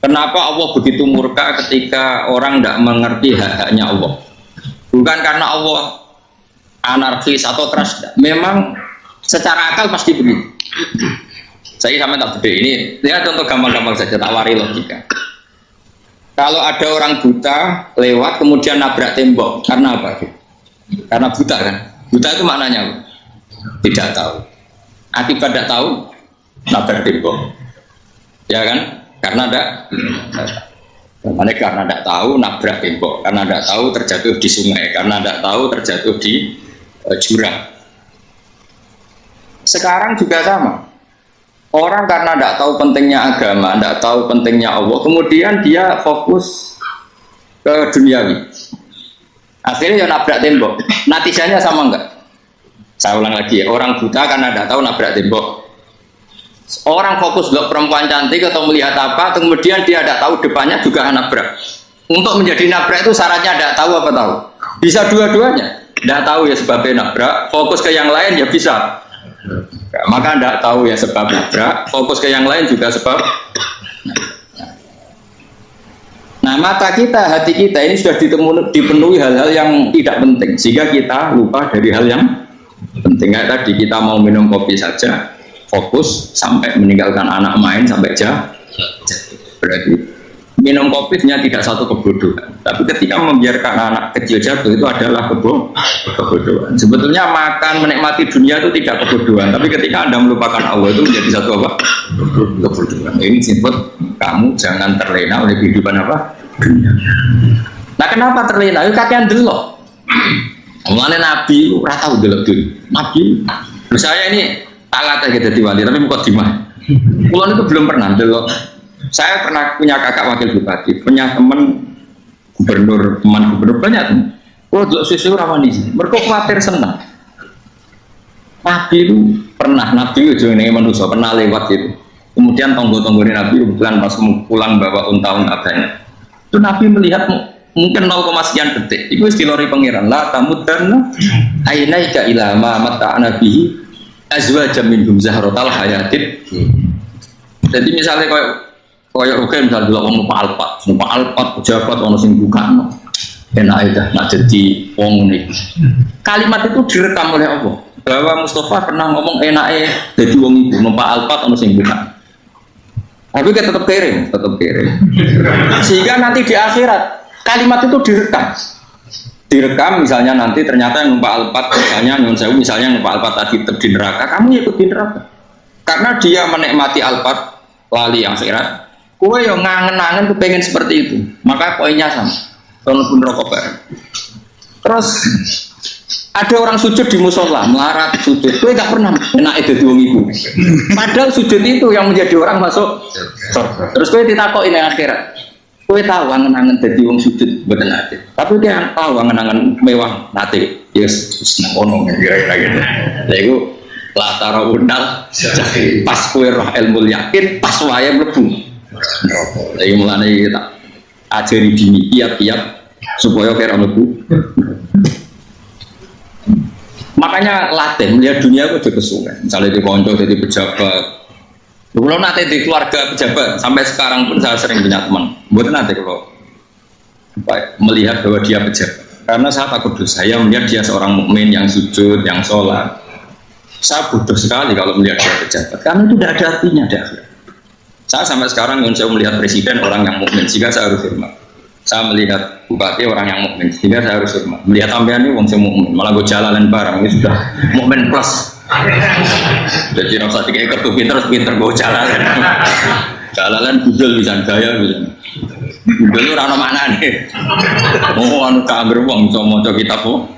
Kenapa Allah begitu murka ketika orang tidak mengerti hak-haknya Allah? Bukan karena Allah anarkis atau keras. Memang secara akal pasti begitu. Saya sama tak beda ini. Lihat contoh gampang-gampang saja, tak wari logika. Kalau ada orang buta lewat kemudian nabrak tembok, karena apa? Karena buta kan? Buta itu maknanya tidak tahu. Akibat tidak tahu, nabrak tembok. Ya kan? Karena tidak tahu nabrak tembok, karena tidak tahu terjatuh di sungai, karena tidak tahu terjatuh di jurang. Sekarang juga sama. Orang karena tidak tahu pentingnya agama, tidak tahu pentingnya Allah, kemudian dia fokus ke duniawi. Akhirnya ya nabrak tembok. Natijanya sama enggak? Saya ulang lagi ya, orang buta karena tidak tahu nabrak tembok. Orang fokus lihat perempuan cantik atau melihat apa, kemudian dia tidak tahu depannya juga nabrak. Untuk menjadi nabrak itu syaratnya tidak tahu apa tahu? Bisa dua-duanya. Tidak tahu ya sebabnya nabrak, fokus ke yang lain ya bisa. Maka tidak tahu ya sebab nabrak, fokus ke yang lain juga sebab. Nah mata kita, hati kita ini sudah dipenuhi hal-hal yang tidak penting, sehingga kita lupa dari hal yang penting. Kayak tadi kita mau minum kopi saja, fokus sampai meninggalkan anak main sampai berarti minum kopinya tidak satu kebodohan, tapi ketika membiarkan anak kecil jatuh itu adalah kebodohan. Sebetulnya makan menikmati dunia itu tidak kebodohan, tapi ketika Anda melupakan Allah itu menjadi satu apa? Kebodohan. Ini disebut kamu jangan terlena oleh kehidupan apa? Dunia. Nah kenapa terlena? Itu kakean delok. Mulane Nabi ora tau delok dunia. Nabi, saya ini alat aja jadi wali, tapi bukan dimah. Kulon itu belum pernah delok. Saya pernah punya kakak wakil bupati, punya teman gubernur banyak tuh. Kalau dulu susu rawan di sini, mereka khawatir senang. Nabi itu pernah, Nabi itu yang manusia pernah lewat itu. Kemudian tonggo-tonggonya Nabi kebetulan pas pulang bawa unta-unta banyak. Itu Nabi melihat mungkin 0, sekian detik. Itu istilori pangeran. La tamudanna ainaika ila ma mata'ana bihi azwajan minhum zahratal hayatid. Jadi misalnya kayak oke misalnya dulu numpak alpat pejabat orang sing bukan enak aja nak jadi wong nih. Kalimat itu direkam oleh Allah bahwa Mustafa pernah ngomong enak jadi wong itu numpak alpat orang sing bukan. Tapi kita tetap kering. Sehingga nanti di akhirat kalimat itu direkam misalnya nanti ternyata yang numpak alpat misalnya numpak alpat tadi di neraka, kamu ikut di neraka karena dia menikmati alpat lali akhirat. Kowe yang ngangen-ngangen kepengen seperti itu, maka poinnya sama. Walaupun rokok bareng. Terus ada orang sujud di musola, melarat sujud. Kowe gak pernah enak itu wong iku. Padahal sujud itu yang menjadi orang masuk. Terus kowe ditakoki ning akhirat. Kowe tahu angen-angen dadi wong sujud mboten ate. Tapi kowe tahu angen-angen mewah nate. Yes, seneng ono kira-kira gitu. Lha iku la tarawunal pas kowe roh ilmu yakin pas wae mlebu. Jadi mulanya kita ajari dini tiap-tiap supaya kira mlebu. Makanya latih melihat dunia itu juga kesungan. Misalnya di konco jadi pejabat. Kalau nanti di keluarga pejabat sampai sekarang pun saya sering punya teman. Buat nanti kalau melihat bahwa dia pejabat. Karena saya takut dosa. Saya melihat dia seorang mukmin yang sujud, yang sholat. Saya bodoh sekali kalau melihat dia pejabat. Karena itu tidak ada artinya dah. Saya sampai sekarang saya melihat presiden orang yang mukmin, sehingga saya harus hormat. Saya melihat bupati orang yang mukmin, sehingga saya harus hormat. Melihat sampean ini wong sing mukmin, malah gue jalanan barang ini sudah mukmin plus. Jadi rasa tiga kartu pinter gue jalanan budal bisa gaya bisa. Budal itu rano mana nih? Oh anu kabar uang bisa mau kitab kok.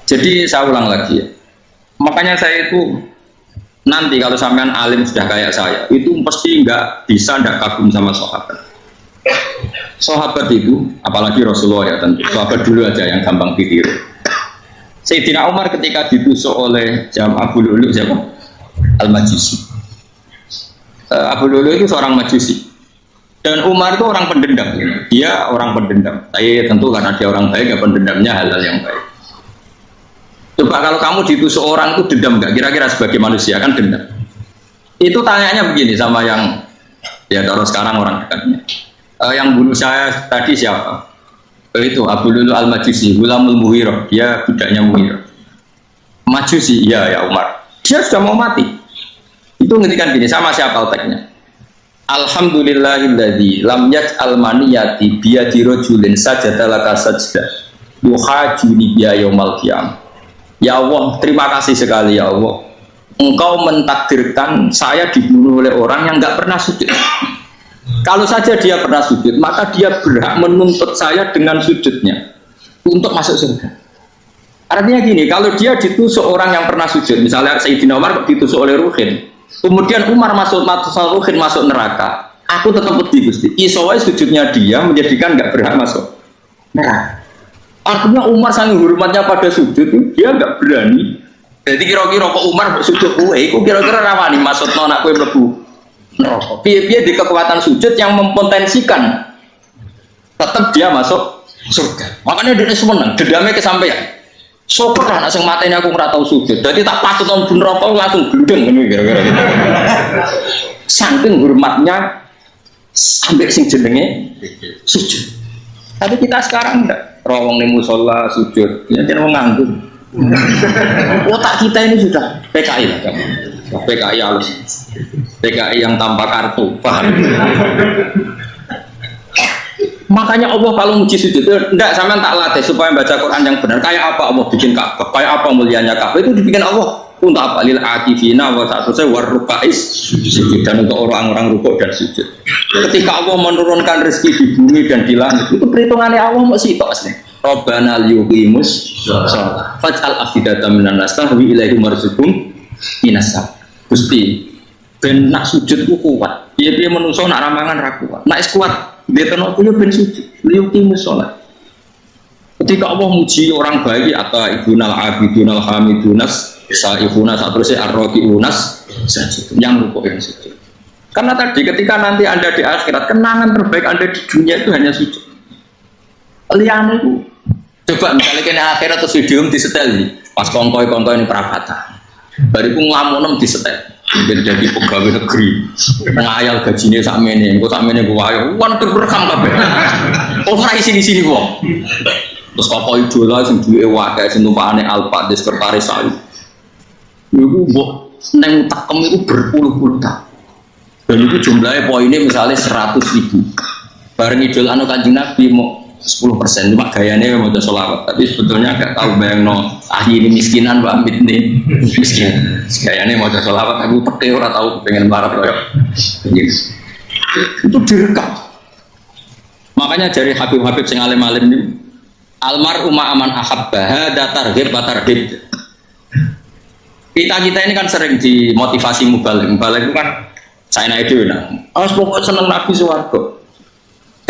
Jadi saya ulang lagi ya. Makanya saya itu nanti kalau sampean alim sudah kayak saya, itu pasti nggak kagum sama sahabat. Sahabat itu, apalagi Rasulullah ya tentu. Sahabat dulu aja yang gampang ditiru. Sayyidina Umar ketika ditusuk oleh Abu Lulu siapa? Al-Majusi. Abu Lulu itu seorang Majusi. Dan Umar itu orang pendendam. Dia orang pendendam. Tapi tentu karena dia orang baik, ya pendendamnya hal-hal yang baik. Coba kalau kamu ditusuk orang itu dendam nggak? Kira-kira sebagai manusia kan dendam. Itu tanyanya begini sama yang ya kalau sekarang orang dekatnya. Yang bunuh saya tadi siapa? Itu Abu Lulu Al-Majusi, Gulamul Mughirah. Dia budaknya Mughirah. Majusi, iya ya Umar. Dia sudah mau mati. Itu ngetikan gini, sama siapa alteknya? Alhamdulillahilladzi lam yaj'al maniyati biyadi rajulin sajadalaka sajdah yuhajuni biya yaumal qiyamah. Ya Allah, terima kasih sekali ya Allah. Engkau mentakdirkan saya dibunuh oleh orang yang nggak pernah sujud. Kalau saja dia pernah sujud, maka dia berhak menuntut saya dengan sujudnya untuk masuk surga. Artinya gini, kalau dia ditusuk orang yang pernah sujud, misalnya Sayyidina Umar ditusuk oleh Ruhin, kemudian Umar masuk Ruhin masuk neraka, aku tetap pedih Gusti. Isowai sujudnya dia menjadikan nggak berhak masuk neraka. Artinya Umar sangat hormatnya pada sujud, dia nggak berani. Jadi kira-kira kok Umar sujud kue, kok kira-kira rawani maksud anak kue mlebu. Dia di kekuatan sujud yang mempotensikan tetap dia masuk surga. Makanya dia seneng, dendamnya kesampaian. Syukur lah, nak sing mateni aku ora tau sujud. Jadi tak patut nang neraka langsung gludeng ngene kira-kira. Saking hormatnya sampai sing jenenge sujud. Tapi kita sekarang enggak. Rawong ning musala sujud, ya jeneng wong nganggur. Otak kita ini sudah PKI lah, kamu. PKI halus, PKI yang tanpa kartu, paham? Makanya Allah kalau muji sujud, enggak sama tak latih supaya baca Quran yang benar. Kayak apa Allah bikin Ka'bah? Kayak apa mulianya Ka'bah? Itu dibikin Allah untuk apa? Lil akifina wa ta'tusai warrukais sujud, dan untuk orang-orang rukuk dan sujud. Ketika Allah menurunkan rezeki di bumi dan di langit, itu perhitungannya Allah masih itu asli. Rabbana liyuqimus shalah faj'al afidatan minan nas tahwi ilaihim warzuqhum minas sam. Gusti ben nak sujud ku kuat. Piye-piye menungso nak ramangan ra kuat. Nak is kuat dia tenok punya ben sujud liyuqimus shalah. Ketika Allah muji orang baik atau ibunal abidunal hamidunas sa'ifunas atrusnya arrokiunas yang rukuk yang sujud. Karena tadi ketika nanti Anda di akhirat, kenangan terbaik Anda di dunia itu hanya sujud. Liane itu coba misalnya kena akhirat atau video disetel pas kongkoi ini perapatan bariku ngelamunem disetel jadi pegawai negeri ngayal gajinya sakmene engko sakmene ku ayo wan terekam kabeh ora sini wong terus kok idola sing duwe wae sing tumpakane Alfa di sekretaris saya niku mbok nang takem iku berpuluh-puluh tahun dan itu jumlahnya poinnya misalnya 100.000 bareng idol anu Kanjeng Nabi mau 10%, cuma gayanya mau sholawat, tapi sebetulnya agak tahu bayang no ahli ini miskinan, Mbak Amit nih miskin, gayanya mau sholawat, aku peke orang tahu pengen marah loh, itu direkam. Makanya dari Habib-Habib sing alim-alim ini, almar umma aman ahabba, target batarget. Kita ini kan sering dimotivasi mubalik itu kan China itu, harus pokok seneng Nabi suwargo.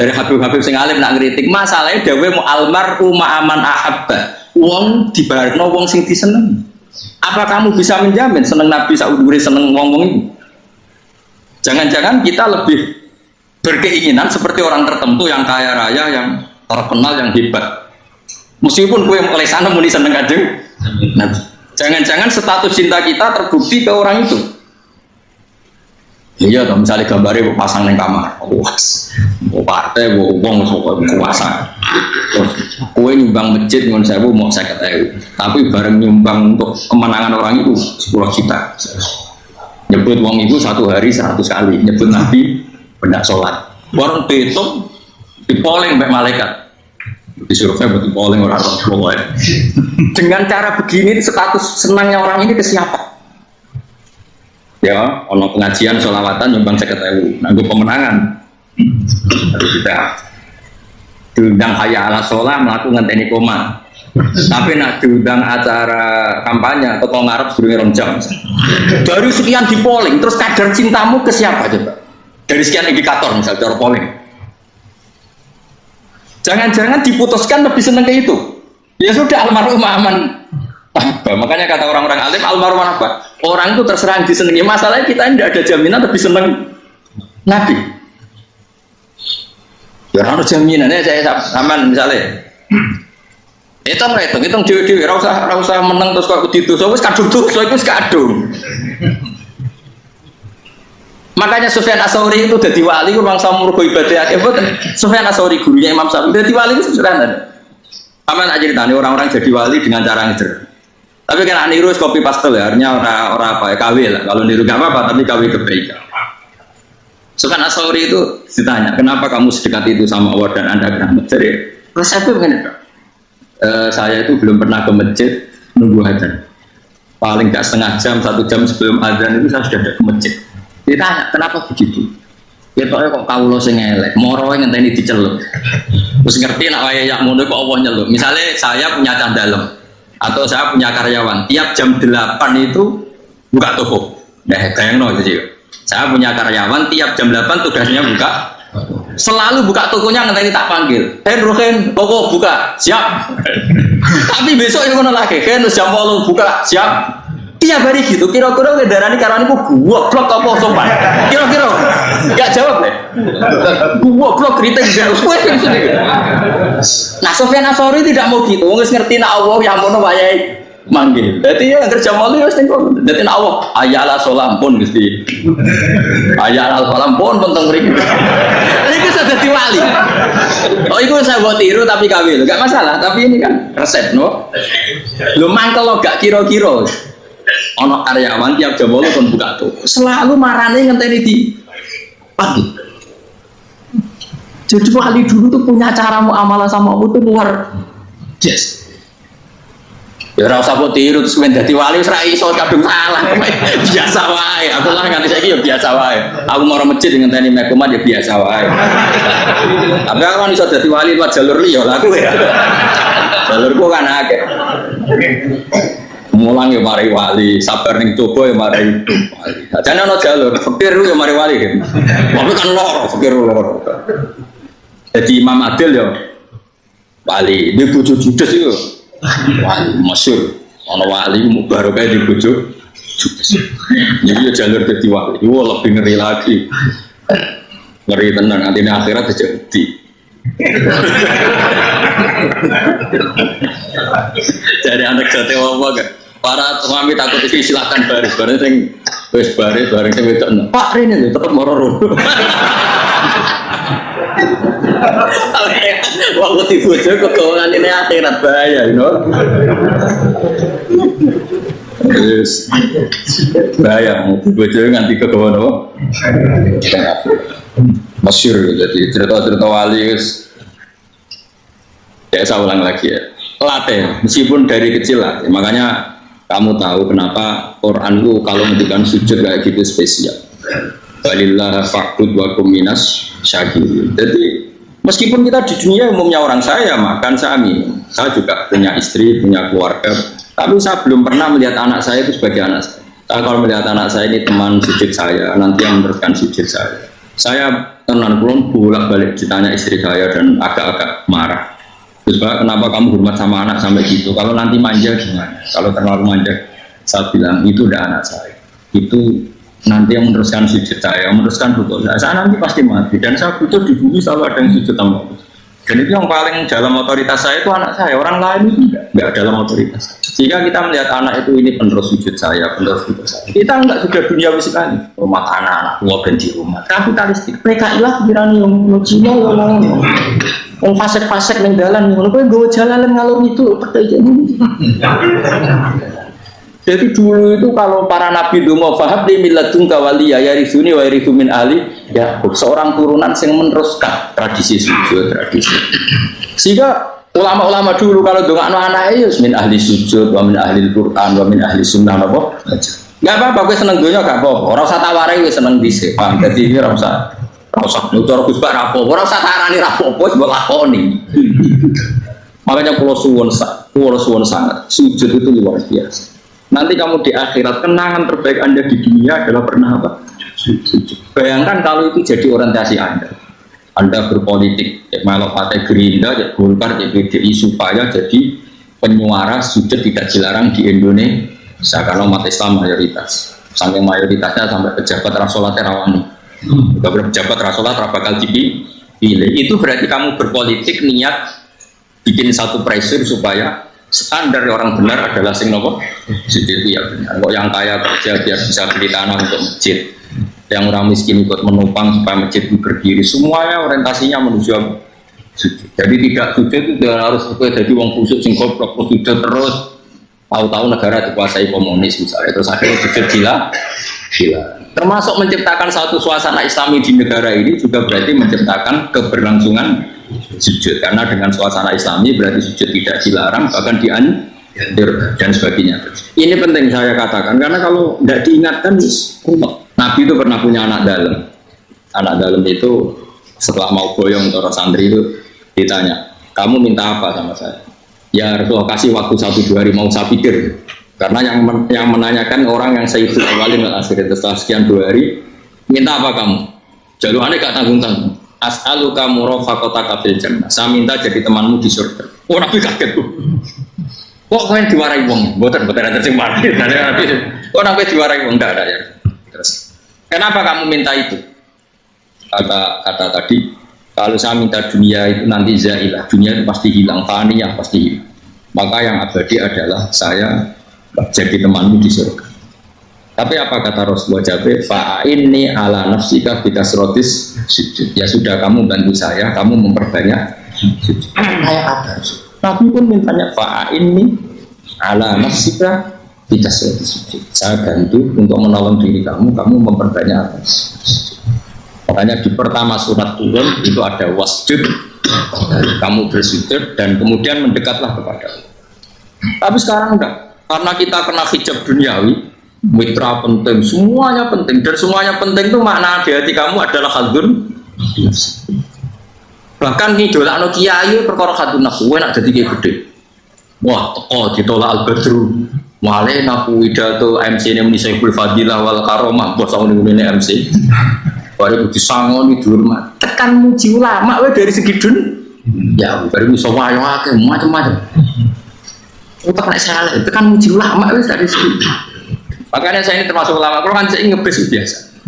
Dari Habib-Habib sing alim nak ngritik masalahnya dawe mu almar umma aman ahabba wong dibarno wong sing diseneng. Apa kamu bisa menjamin seneng Nabi saudure seneng wong-wong itu? Jangan-jangan kita lebih berkeinginan seperti orang tertentu yang kaya raya, yang terkenal, yang hebat. Meskipun kue oleh sana muni seneng Kanjeng Nabi. Jangan-jangan status cinta kita terbukti ke orang itu. Iya, kalau misalnya gambarnya pasang di kamar, puas, partai, uang, kuasa. Kue nyumbang masjid, ngon saya mau 50.000, tapi bareng nyumbang untuk kemenangan orang itu 10 juta. Nyebut uang itu satu hari 100 kali, nyebut Nabi benda sholat. Warung dihitung, dipolling mbak malaikat. Disuruh saya buat dipolling orang-orang. Dengan cara begini, status senangnya orang ini ke siapa? Ya, ono pengajian sholawatan nyumbang 50.000, nanggung pemenangan. Harus kita diundang hayya ala sholah melakukan teknik koma. Tapi nak diundang acara kampanye atau kau ngarep sebelumnya jam. Dari sekian di polling, terus kadar cintamu ke siapa coba? Dari sekian indikator misal cara polling. Jangan-jangan diputuskan lebih seneng ke itu. Ya sudah almarhum aman. Makanya kata orang-orang alim almarhum apa? Orang itu terserah disenangi. Masalahnya kita tidak ada jaminan lebih senang Nabi. Ya orang jaminan saya aman misalnya. Hitung dewi-dewi. Rasa menang terus kok begitu. So wis kadung tuh, so wis kadung. Makanya Sufyan Ats-Tsauri itu jadi wali kurang sama mergo ibadah akeh. Sufyan Ats-Tsauri gurunya Imam Syafi'i jadi wali itu sederhana. Aman aja ditanya orang-orang jadi wali dengan cara ngejer. Tapi kan niru kopi pastel ya, artinya orang apa ya KW lah. Kalau niru nggak apa-apa, tapi KW kebaikan. Sufyan Ats-Tsauri itu ditanya, kenapa kamu sedekat itu sama Allah dan Anda keramat? Jadi resepnya begini, saya itu belum pernah ke masjid nunggu adzan. Paling nggak setengah jam, 1 jam sebelum adzan itu saya sudah ada ke masjid. Ditanya, kenapa begitu? Ya kok kaulo sing elek, moro ngenteni diceluk. Terus ngerti nak wayahe yak ngono kok Allah nyeluk. Misalnya saya punya candalem atau saya punya karyawan, tiap jam 8 itu buka toko. Nah, bayangno gitu. Saya punya karyawan, tiap jam 8 tugasnya buka. Selalu buka tokonya ngenteni tak panggil. Rohen, toko buka, siap. Tapi besok yang ngono lagi, jam 8 buka, siap. Tiap hari gitu, kira-kira ngedarani karena aku goblok apa sopan? Kira-kira nggak jawab deh. Goblok kritik gak usah sini. Nah, Sufyan Ats-Tsauri tidak mau gitu, nggak ngerti nak Allah yang mau wayahe manggil. Jadi ya kerja malu ya sing dadi Allah ayala solampun Gusti. Ayala solampun tentang mriki. Ini sudah dadi wali. Oh itu saya buat tiru tapi kawin, enggak masalah. Tapi ini kan resep no. Lu mangkel lo gak kira-kira. Ono karyawan tiap jam 8 kon buka tuh. Selalu marane ngenteni di pagi. Jadi wali dulu tuh punya cara muamalah sama Allah tuh luar biasa. Ya ora usah kok tiru terus men dadi wali wis ra iso kadung salah. Biasa wae. Aku lah nganti saiki ya biasa wae. Aku mau masjid ngenteni mekumat ya biasa wae. Tapi aku kan iso dadi wali lewat jalur liya lah aku ya. Jalurku kan akeh. Mulang ya mari wali, sabar ning coba ya mari wali. Jane ana jalur fakir ya mari wali. Tapi kan loro fakir loro. Jadi Imam Adil ya wali, dia bojo judes itu wali masyhur. Ana wali barokah di bojo judes. Jadi ya jalur dadi wali. Wah lebih ngeri lagi. Ngeri tenan nanti akhirat terjadi. Jadi anak jate apa gak? Para suami takut iki silakan baris sing wis baris bareng sing wedok. Pak Rene tetep moro. Waktu di bojo kegawangan ini akhirat bahaya, you know. Yes. Bahaya, di bojo nganti kegawangan apa? Masyhur jadi cerita-cerita wali guys. Ya saya ulang lagi ya. Latih, meskipun dari kecil lah. Makanya kamu tahu kenapa Quran itu kalau ngendikan sujud kayak gitu spesial. Walillah fa'bud wa kum minas syakirin. Jadi meskipun kita di dunia umumnya orang saya makan sami, saya juga punya istri, punya keluarga, tapi saya belum pernah melihat anak saya itu sebagai anak saya. Saya kalau melihat anak saya ini teman sujud saya, nanti yang meneruskan sujud saya. Saya tenan belum bolak-balik ditanya istri saya dan agak-agak marah. Terus Pak, kenapa kamu hormat sama anak sampai gitu? Kalau nanti manja gimana? Kalau terlalu manja, saya bilang itu udah anak saya. Itu nanti yang meneruskan sujud saya, yang meneruskan rukuk saya nanti pasti mati. Dan saya butuh di bumi selalu ada yang sujud sama Allah. Dan itu yang paling dalam otoritas saya itu anak saya. Orang lain itu enggak dalam otoritas. Jika kita melihat anak itu ini penerus sujud saya, penerus rukuk saya, kita enggak sudah duniawi sekali. Rumah anak-anak tua dan di rumah. Kapitalistik. PKI lah pikiran yang Cina yang fasek-fasek yang jalan, yang gue jalan ngalor itu pertanyaan. Jadi dulu itu kalau para nabi dungo fahab di miladun kawaliya ya risuni wa risu min ahli ya seorang turunan yang meneruskan tradisi sujud tradisi. Sehingga ulama-ulama dulu kalau dungo anak-anak itu min ahli sujud wa min ahli Quran wa min ahli sunnah apa? Enggak apa-apa, gue seneng dunia gak apa-apa. Ora usah tawari gue seneng dhisik. Paham? Dadi iki ora usah nutur Gus Pak rapo, ora usah tarani rapo, wis mbok lakoni. Makanya pulau suwon sangat sujud itu luar biasa. Nanti kamu di akhirat kenangan terbaik Anda di dunia adalah pernah apa? Sujud. Bayangkan kalau itu jadi orientasi Anda. Anda berpolitik, ya, malah partai Gerindra, ya, Golkar, ya, PDI supaya jadi penyuara sujud tidak dilarang di Indonesia karena umat Islam mayoritas. Saking mayoritasnya sampai pejabat rasolat terawani. Pejabat rasolat bakal dipilih. Itu berarti kamu berpolitik niat bikin satu pressure supaya standar orang benar adalah sing nopo sujud ya benar. Kok yang kaya kerja biar bisa beli tanah untuk masjid, yang orang miskin ikut menumpang supaya masjid itu berdiri. Semuanya orientasinya menuju sujud. Jadi tidak sujud itu harus jadi wong khusus sing goblok sujud terus. Tahu-tahu negara dikuasai komunis misalnya, terus akhirnya sujud gila. Termasuk menciptakan satu suasana Islami di negara ini juga berarti menciptakan keberlangsungan sujud, karena dengan suasana Islami berarti sujud tidak dilarang bahkan dianjur dan sebagainya. Ini penting saya katakan karena kalau tidak diingatkan Nabi itu pernah punya anak dalam itu setelah mau boyong para santri itu ditanya, kamu minta apa sama saya? Ya Rasulullah kasih waktu 1-2 hari mau saya pikir, karena yang menanyakan orang yang sayyidul awalin wal akhirin. Setelah sekian 2 hari minta apa kamu? Jaluannya gak tanggung-tanggung. As'aluka murafaqataka fil jannah. Saya minta jadi temanmu di surga. Oh Nabi kaget tuh. Kok kalian diwarai wong? Boten ada sing mati. Kok Nabi diwarai wong ndak ada ya. Terus kenapa kamu minta itu? Kata tadi, kalau saya minta dunia itu nanti zailah. Dunia itu pasti hilang, faniyah pasti hilang. Maka yang abadi adalah saya jadi temanmu di surga. Tapi apa kata Rasulullah Jabir? Fa'inni ala nafsika bikasrotis sujud. Ya sudah, kamu bantu saya, kamu memperbanyak sujud. Kayak apa? Nabi pun mintanya fa'inni ala nafsika bikasrotis sujud. Saya bantu untuk menolong diri kamu, kamu memperbanyak sujud. Makanya di pertama surat turun itu ada wasjud, kamu bersujud dan kemudian mendekatlah kepada Allah. Tapi sekarang enggak, karena kita kena hijab duniawi, mitra penting, semuanya penting, dan semuanya penting itu makna di hati kamu adalah hadun. Bahkan nih dolakno kiai perkara hadun nafsu, enak jadi kiai gede. Wah, teko ditolak al-badru. Wale naku widato MC ini Saiful Fadilah wal Karomah, bos tahun ini MC. Baru disangoni dihormat. Tekan muji ulama we dari segi dun. Ya, baru bisa wayo akeh macam-macam. Untuk nek salah, tekan muji ulama wis dari segi. Makanya saya ini termasuk ulama, kalau kan saya ngebis biasa.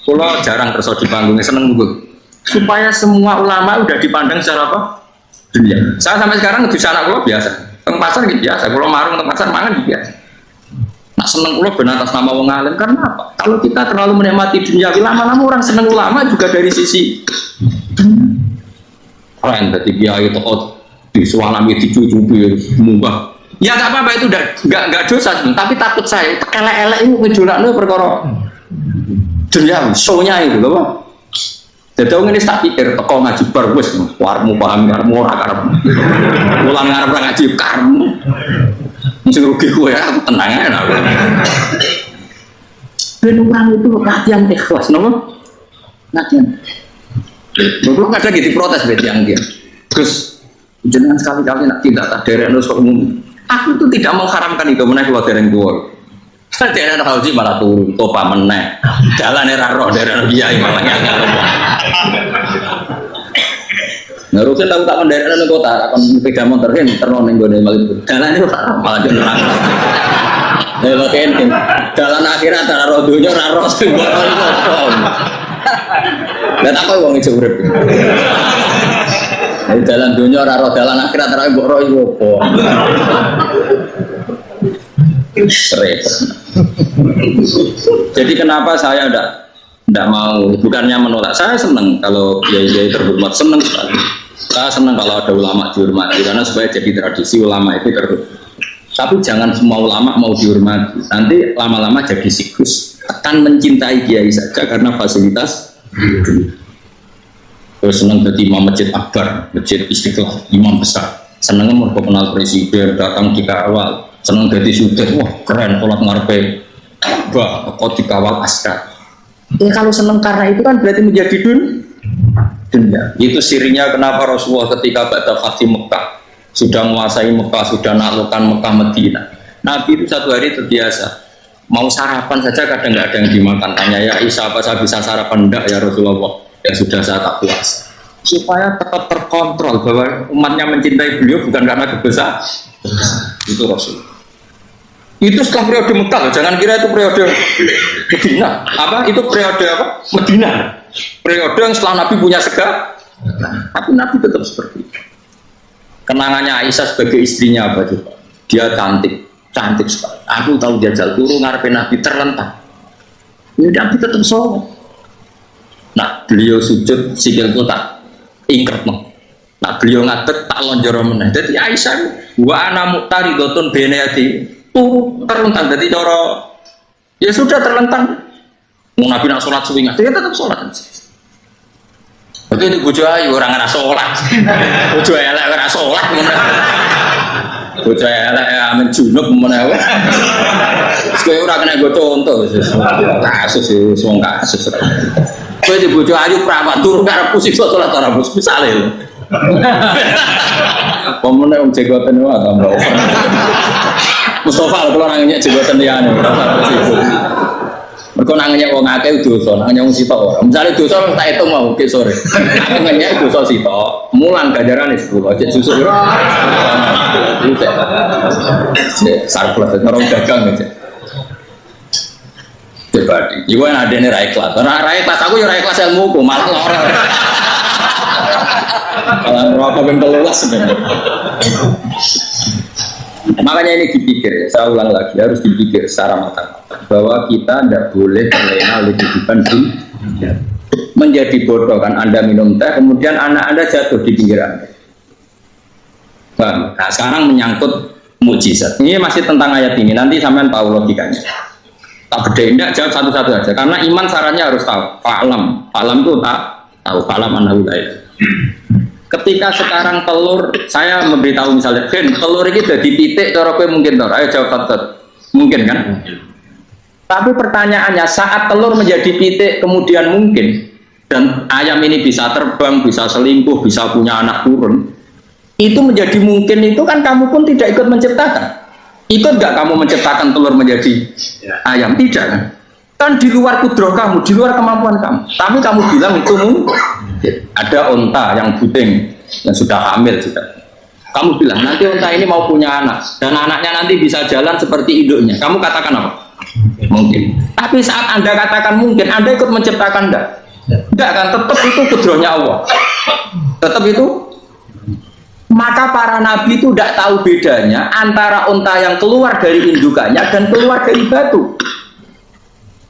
Kalau jarang kerso di panggungnya, seneng gue. Supaya semua ulama udah dipandang secara apa? Dunia. Saya sampai sekarang di sana kalau biasa. Teng pasar gitu biasa. Kalau marung teng pasar mangan gitu biasa. Nak seneng kalau benar atas nama wong alim karena apa? Kalau kita terlalu menikmati dunia, lama-lama orang seneng ulama juga dari sisi keren. Tadi kiai tokoh di sualam itu cucu munggah. Ya nggak apa-apa, itu udah nggak dosa, tapi takut saya elek-elek itu ngejolakno perkara dunia, show-nya itu loh. Jadi orang ini tak pikir teko ngaji bar wis warmu paham karmu ora karep. Mulang ngarep ngaji karmu. Sing rugi kowe aku tenang ae aku. Ben orang itu latihan ikhlas napa? Latihan. Beberapa kadang gitu protes bet yang dia. Terus jenengan sekali-kali nak tidak tak derek sok umum. Aku tuh tidak mengharamkan itu menaik keluar dari gua. Daerah Haji malah turun, topa meneh. Jalan era roh daerah Kiai malah nyangka. Ngarusin tahu tak mendaerah nang kota, akan sepeda motor kan terno ning gone malah. Jalan itu malah jalan. Lha kan jalan akhirat ora roh donya ora roh sing ora iso. Lah tak kowe wong ijo urip. Di dalam dunia raro dalam akhirat raro mbok roh iku apa? Jadi kenapa saya tidak mau, bukannya menolak, saya senang kalau kiai terhormat, senang sekali. Saya senang kalau ada ulama dihormati karena supaya jadi tradisi ulama itu terhormat. Tapi jangan semua ulama mau dihormati. Nanti lama-lama jadi siklus akan mencintai kiai saja karena fasilitas. Terus senang jadi imam masjid akbar, masjid istiqlal, imam besar. Senangnya mau kenal presiden, datang di kawal. Senang jadi sudah, wah keren, sholat ngarepe, bah, kok dikawal askar. Ya kalau senang karena itu kan berarti menjadi dunia. Itu sirinya kenapa Rasulullah ketika ba'da Fatih Mekah sudah menguasai Mekah, sudah naklukkan Mekah Madinah. Nabi itu satu hari terbiasa. Mau sarapan saja kadang nggak ada yang dimakan. Tanya ya Isa, apa saya bisa sarapan? Enggak ya Rasulullah. Ya sudah saya tak puasa. Supaya tetap terkontrol bahwa umatnya mencintai beliau bukan karena kebesaran. Itu Rasul. Itu setelah periode Mekah, jangan kira itu periode Medina. Apa? Itu periode apa? Medina. Periode yang setelah Nabi punya segala. Tapi Nabi tetap seperti itu. Kenangannya Aisyah sebagai istrinya apa coba? Dia cantik sekali. Aku tahu dia jal turu ngarepin Nabi terlentang. Ini Nabi tetap sholat. Nah beliau sujud sikil itu tak ingkert no. Nah beliau ngadeg tak lonjor meneh. Jadi Aisyah wa ana muqtaridotun benayati turu terlentang. Jadi cara ya sudah terlentang. Mau Nabi nak sholat suwingan dia tetap sholat. Oke itu bojo ayu orang ora sholat. Bojo elek ora sholat ngono. Bojo elek amen junub menawa. Kowe ora kena go contoh kasus wong kasus. Kowe di bojo ayu prapat turun karepku siksa salat ora bos misale lho. Pemene wong jegoten wae ta mbok. Mustofa kalau nang nyek jegoten liyane ora apa-apa. Mergo nang nyek wong akeh dosa, nang nyek wong sitok ora. Misale dosa tak hitung mau ke sore. Aku nyek dosa sitok, mulang ganjarane 10. Cek susuk ora. Cek sarplus orang dagang aja. Coba di, ibu yang ada nih raih kelas, raih kelas aku ya raih kelas ilmuku malah lorong. Malah merokok yang kelulas sebenarnya. Makanya ini dipikir, saya ulang lagi, harus dipikir secara matang bahwa kita tidak boleh terlena oleh kehidupan dunia. Menjadi bodoh kan Anda minum teh, kemudian anak Anda jatuh di pinggir Anda. Nah, sekarang menyangkut mukjizat. Ini masih tentang ayat ini, nanti sampean tahu logikanya. Tak bedain, tidak jawab satu-satu aja. Karena iman sarannya harus tahu. Fa'lam itu tak tahu. Fa'lam anahu la ilaha. Ketika sekarang telur, saya memberitahu misalnya, Ben, telur ini udah dipitik, cara kowe mungkin tor. Ayo jawab satu-satu. Mungkin kan? Tapi pertanyaannya, saat telur menjadi pitik kemudian mungkin, dan ayam ini bisa terbang, bisa selingkuh, bisa punya anak turun, itu menjadi mungkin, itu kan kamu pun tidak ikut menciptakan. Ikut gak kamu menciptakan telur menjadi ayam? Tidak kan? Kan di luar kudroh kamu, di luar kemampuan kamu. Tapi kamu bilang itu mungkin. Ada onta yang buding, yang sudah hamil juga. Kamu bilang nanti onta ini mau punya anak, dan anaknya nanti bisa jalan seperti induknya. Kamu katakan apa? Mungkin. Tapi saat Anda katakan mungkin, Anda ikut menciptakan enggak? Enggak kan? Tetap itu kudrohnya Allah. Tetap itu. Maka para nabi itu tidak tahu bedanya antara unta yang keluar dari indukannya dan keluar dari batu.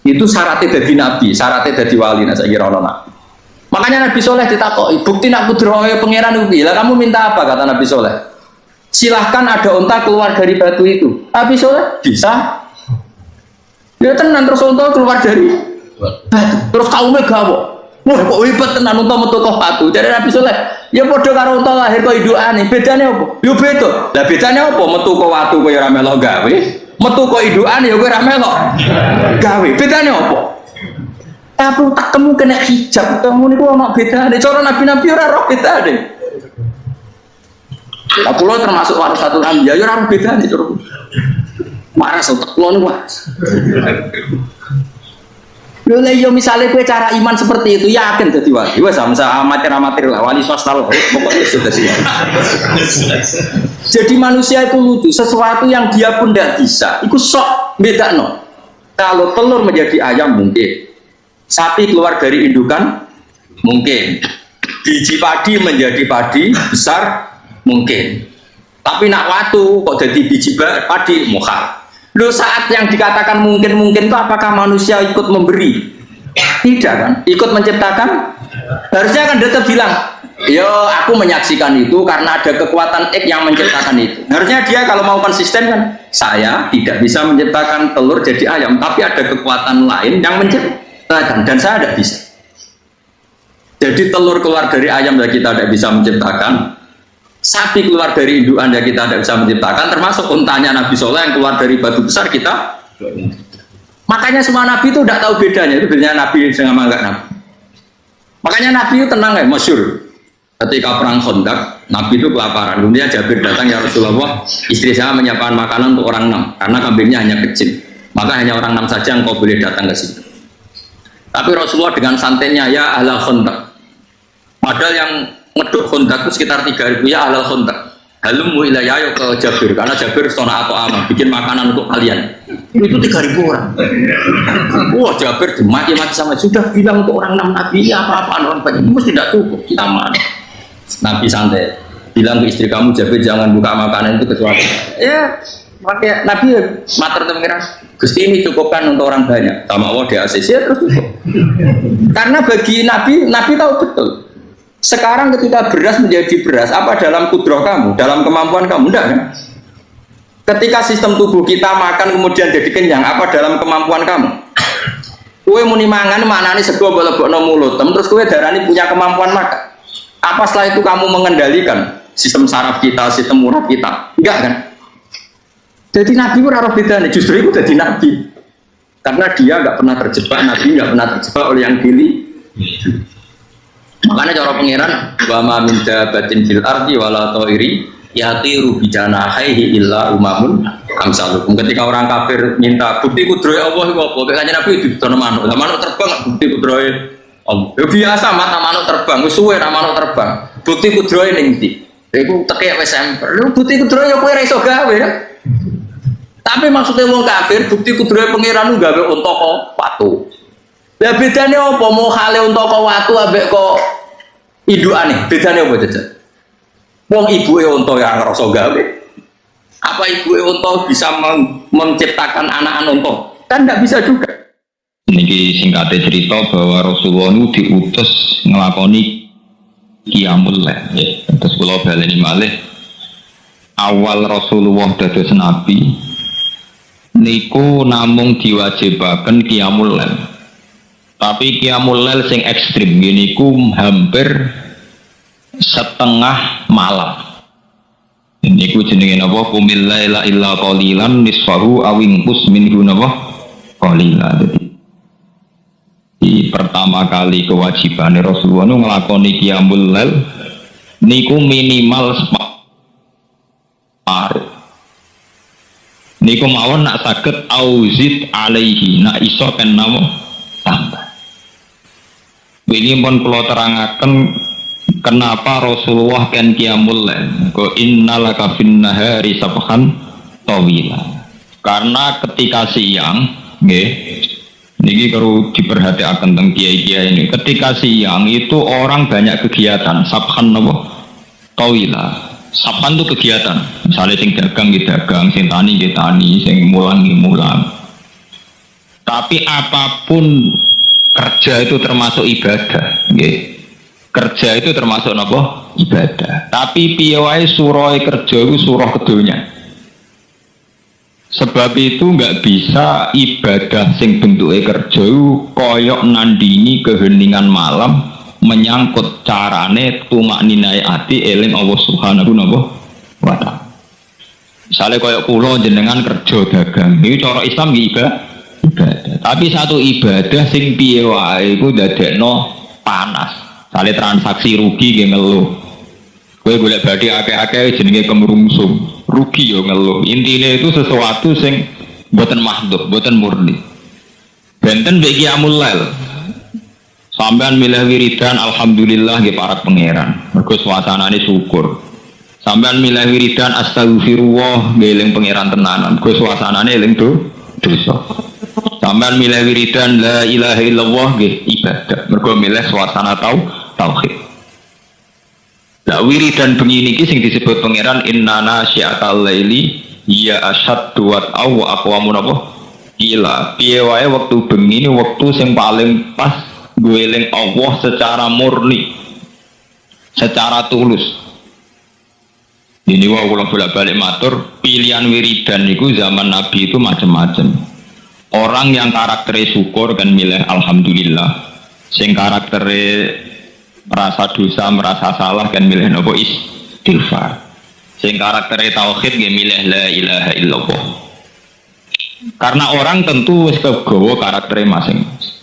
Itu syaratnya dari nabi, syaratnya dari wali. Nah, saya kira nabi. Makanya Nabi Soleh ditakoi, bukti nak kudrohnya pangeran ubi. Lah kamu minta apa, kata Nabi Soleh? Silahkan ada unta keluar dari batu itu. Nabi Soleh bisa. Ya tenan terus unta keluar dari batu. Terus kaumnya gawok. Wah kok hebat tenan unta metu kok batu. Jadi Nabi Soleh, ya padha karo unta lahir kok indukane. Bedane apa? Yo beda. Lah bedane apa? Metu kok watu kowe ora melok gawe. Metu kok indukane ya kowe ora melok gawe. Bedane apa? Tapi tak kamu kena hijab, kamu ini kok nak beda deh. Cara nabi-nabi orang roh beda deh. Aku lo termasuk warasatul anbiya, ya orang beda deh. Marah sotak lo nih mas. Yo misalnya gue cara iman seperti itu, yakin jadi wali. Wes sama amatir lah, wali swasta loh. Pokoknya sudah sih. Jadi manusia itu lucu, sesuatu yang dia pun tidak bisa. Itu sok beda no. Kalau telur menjadi ayam mungkin. Sapi keluar dari indukan mungkin, biji padi menjadi padi besar mungkin, tapi nak watu kok jadi biji padi mukhal. Loh saat yang dikatakan mungkin itu apakah manusia ikut memberi? Tidak kan? Ikut menciptakan? Harusnya kan tetap bilang, yo aku menyaksikan itu karena ada kekuatan X yang menciptakan itu. Harusnya dia kalau mau konsisten kan, saya tidak bisa menciptakan telur jadi ayam, tapi ada kekuatan lain yang menciptakan. Dan saya tidak bisa. Jadi telur keluar dari ayam ya kita tidak bisa menciptakan. Sapi keluar dari indukan ya kita tidak bisa menciptakan. Termasuk untanya Nabi Soleh yang keluar dari batu besar kita. Makanya semua Nabi itu tidak tahu bedanya. Itu bedanya Nabi sama enggak Nabi. Makanya Nabi itu tenang ya, masyhur. Ketika perang Khandaq, Nabi itu kelaparan. Kemudian Jabir datang, ya Rasulullah, istri saya menyiapkan makanan untuk orang 6 karena kambingnya hanya kecil. Maka hanya orang 6 saja yang kau boleh datang ke sini. Tapi Rasulullah dengan santainya, ya ahlal Khandaq. Padahal yang ngeduk Khandaq itu sekitar 3.000, ya ahlal Khandaq. Halumu ilayya ayo ke Jabir, karena Jabir sona atau aman, bikin makanan untuk kalian. Itu 3.000 orang. Wah Jabir dimaki-maki sama, sudah bilang untuk orang 6 Nabi, ini apa-apaan orang banyak, ini mesti tidak cukup, kita mana. Nabi santai, bilang ke istri kamu, Jabir jangan buka makanan itu kecuali. Ya, makanya Nabi mater temengiran. Gusti ini cukupkan untuk orang banyak. Sama Allah di ACC ya terus cukup. Karena bagi Nabi tahu betul. Sekarang ketika beras menjadi beras, apa dalam kudroh kamu, dalam kemampuan kamu? Enggak kan? Ketika sistem tubuh kita makan kemudian jadi kenyang, apa dalam kemampuan kamu? Kue muni mangan maknane sego bolebokno mulut, terus kue darani punya kemampuan makan. Apa setelah itu kamu mengendalikan sistem saraf kita, sistem urat kita? Enggak kan? Jadi Nabi itu rara beda nih, justru itu jadi Nabi karena dia nggak pernah terjebak, Nabi nggak pernah terjebak oleh yang pilih. Makanya cara pangeran wa ma min dabatin fil ardi wala ta'iri yatiru bi janahihi illa umamun amsalukum. Ketika orang kafir minta bukti kudrohe Allah iku apa? Kayaknya Nabi ditono manuk. Lah manuk terbang bukti kudrohe Allah. Ya biasa mata manuk terbang, wis suwe ra manuk terbang. Bukti kudrohe ning ndi? Iku tekek wis semper. Lu bukti kudrohe ya kowe ra iso gawe ya. Tapi maksudnya wong kafir bukti kudrohe pangeran nggawe unta kok watu. Lah bedane apa mau hale unta kok watu ambek kok indukane? Bedane apa jajan? Wong ibuke unta ya ngrasa gawe. Apa ibu unta bisa menciptakan anak unta? Kan tidak bisa juga. Ini singkatnya cerita bahwa Rasulullah itu diutus ngelakoni qiyamul lail. Ya. Terus kula baleni malih awal Rasulullah dados nabi niku namung diwajibaken qiyamul lail. Tapi qiyamul lail sing ekstrim niku hampir setengah malam. Niku jenenge napa? Qumil laila illa qalilan nisfahu aw inqus minhu napa? Qalilan. Di pertama kali kewajiban Rasulullah nu nglakoni qiyamul lail niku minimal separuh. Niku mawon nak saged auzid alaihi nak iso kan namo tambah. Ini pun kula terangaken kenapa Rasulullah kan qiyamul lail. Ko innalaka fin nahari sabhan tawila. Karena ketika siang nggih niki perlu diperhatikan tentang kiai-kiai ini. Ketika siang itu orang banyak kegiatan. Sabhan napa? Tawila. Sabhan itu kegiatan. Misalnya sing dagang nggih dagang, sing tani nggih tani, sing mulang nggih mulang. Tapi apapun kerja itu termasuk ibadah, nggih. Kerja itu termasuk napa? Ibadah. Tapi piye wae surah kerja itu surah kedonya. Sebab itu nggak bisa ibadah sing bentuke kerja koyok nandingi keheningan malam menyangkut carane tumak ninai ati eling Allah Subhanahu wa ta'ala. Misalnya koyok kula jenengan kerja dagang, ini cara Islam ibadah. Tapi satu ibadah sing piye wae iku dadekno panas. Misalnya transaksi rugi nggih ngeluh. Kowe golek badhe akeh-akeh jenenge kemerungsung. Rugi yo ngeluh. Intinya itu sesuatu sing boten mahdhuf, boten murni. Benten mbek qiyamul lail. Sampean milih wiridan alhamdulillah nggih para pangeran. Mergo suasanane syukur. Sampean milih wiridan astagfirullah nggih eling pangeran tenanan. Mergo suasanane eling dosa. Sampean milih wiridan la ilaha illallah nggih ibadah. Mergo milih suasana tauhid. Nah, wiridan bengi niki sing disebut pangeran innana syi'atal laili ya asyaddu wa aqwamu napa ila piye wae wektu bengi ini wektu sing paling pas gue eling Allah secara murni secara tulus. Ini kula bolak-balik matur pilihan wiridan niku zaman Nabi itu macam-macam. Orang yang karakternya syukur kan milih alhamdulillah. Sing karakternya merasa dosa, merasa salah kan milih nopo istighfar. Sing karaktere tauhid nggih milih la ilaha illallah. Karena orang tentu wis kegawa karaktere masing-masing.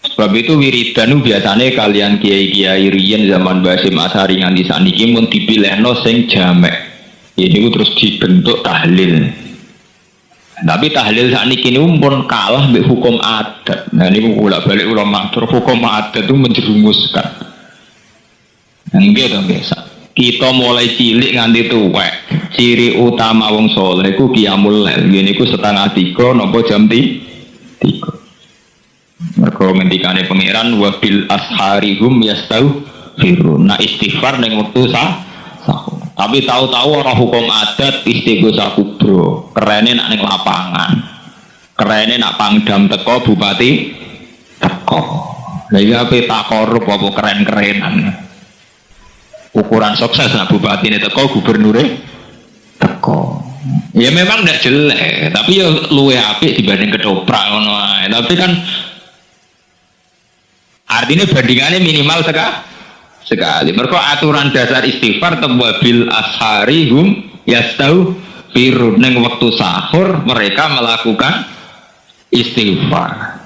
Sebab itu wiridan biasanya kalian kiai-kiai riyen zaman Basim Asari nganti saniki mun dipilihno sing jamek. Ini terus dibentuk tahlil. Tapi tahlil sakniki niku pun kalah mbek hukum adat. Nah niku bolak-balik kula matur hukum adat itu menjerumuskan. Nggih to nggih. Kita mulai cilik nganti tuwek. Ciri utama wong saleh iku qiyamul lail. Ngene iku setengah 3 napa jam 3. Mergo ngendikane pangeran wa bil asharihum yastaghfirun. Nah istighfar ning wektu sahur. Tapi tahu-tahu orang hukum adat istighosah kubro. Kerene nak ning lapangan. Kerene nak pangdam teko bupati teko. Lah iki ape takorup apa keren-kerenan. Ukuran sukses nak bupati ini teko gubernure teko. Ya memang ndak jelek, tapi ya luwe apik dibanding ketoprak ngono ae. Tapi kan artinya bandingannya minimal sekali. Mergo aturan dasar istighfar tawabil asharihum yastaghfirun ning waktu sahur mereka melakukan istighfar.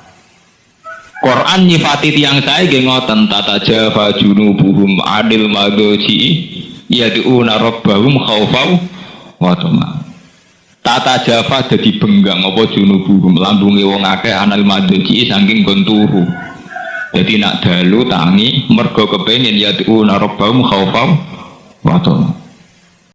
Quran nyifati tiyang sae nggih ngoten tatajafa junubuhum adil madoji yad'una rabbahum khaufau wa tama'an. Tatajafa dadi benggang apa junubuhum lambunge wong akeh anal madoji saking gon turu. Jadi nak dalu tangi mergo kepengin yad'una rabbahum khaufau wa tama'an.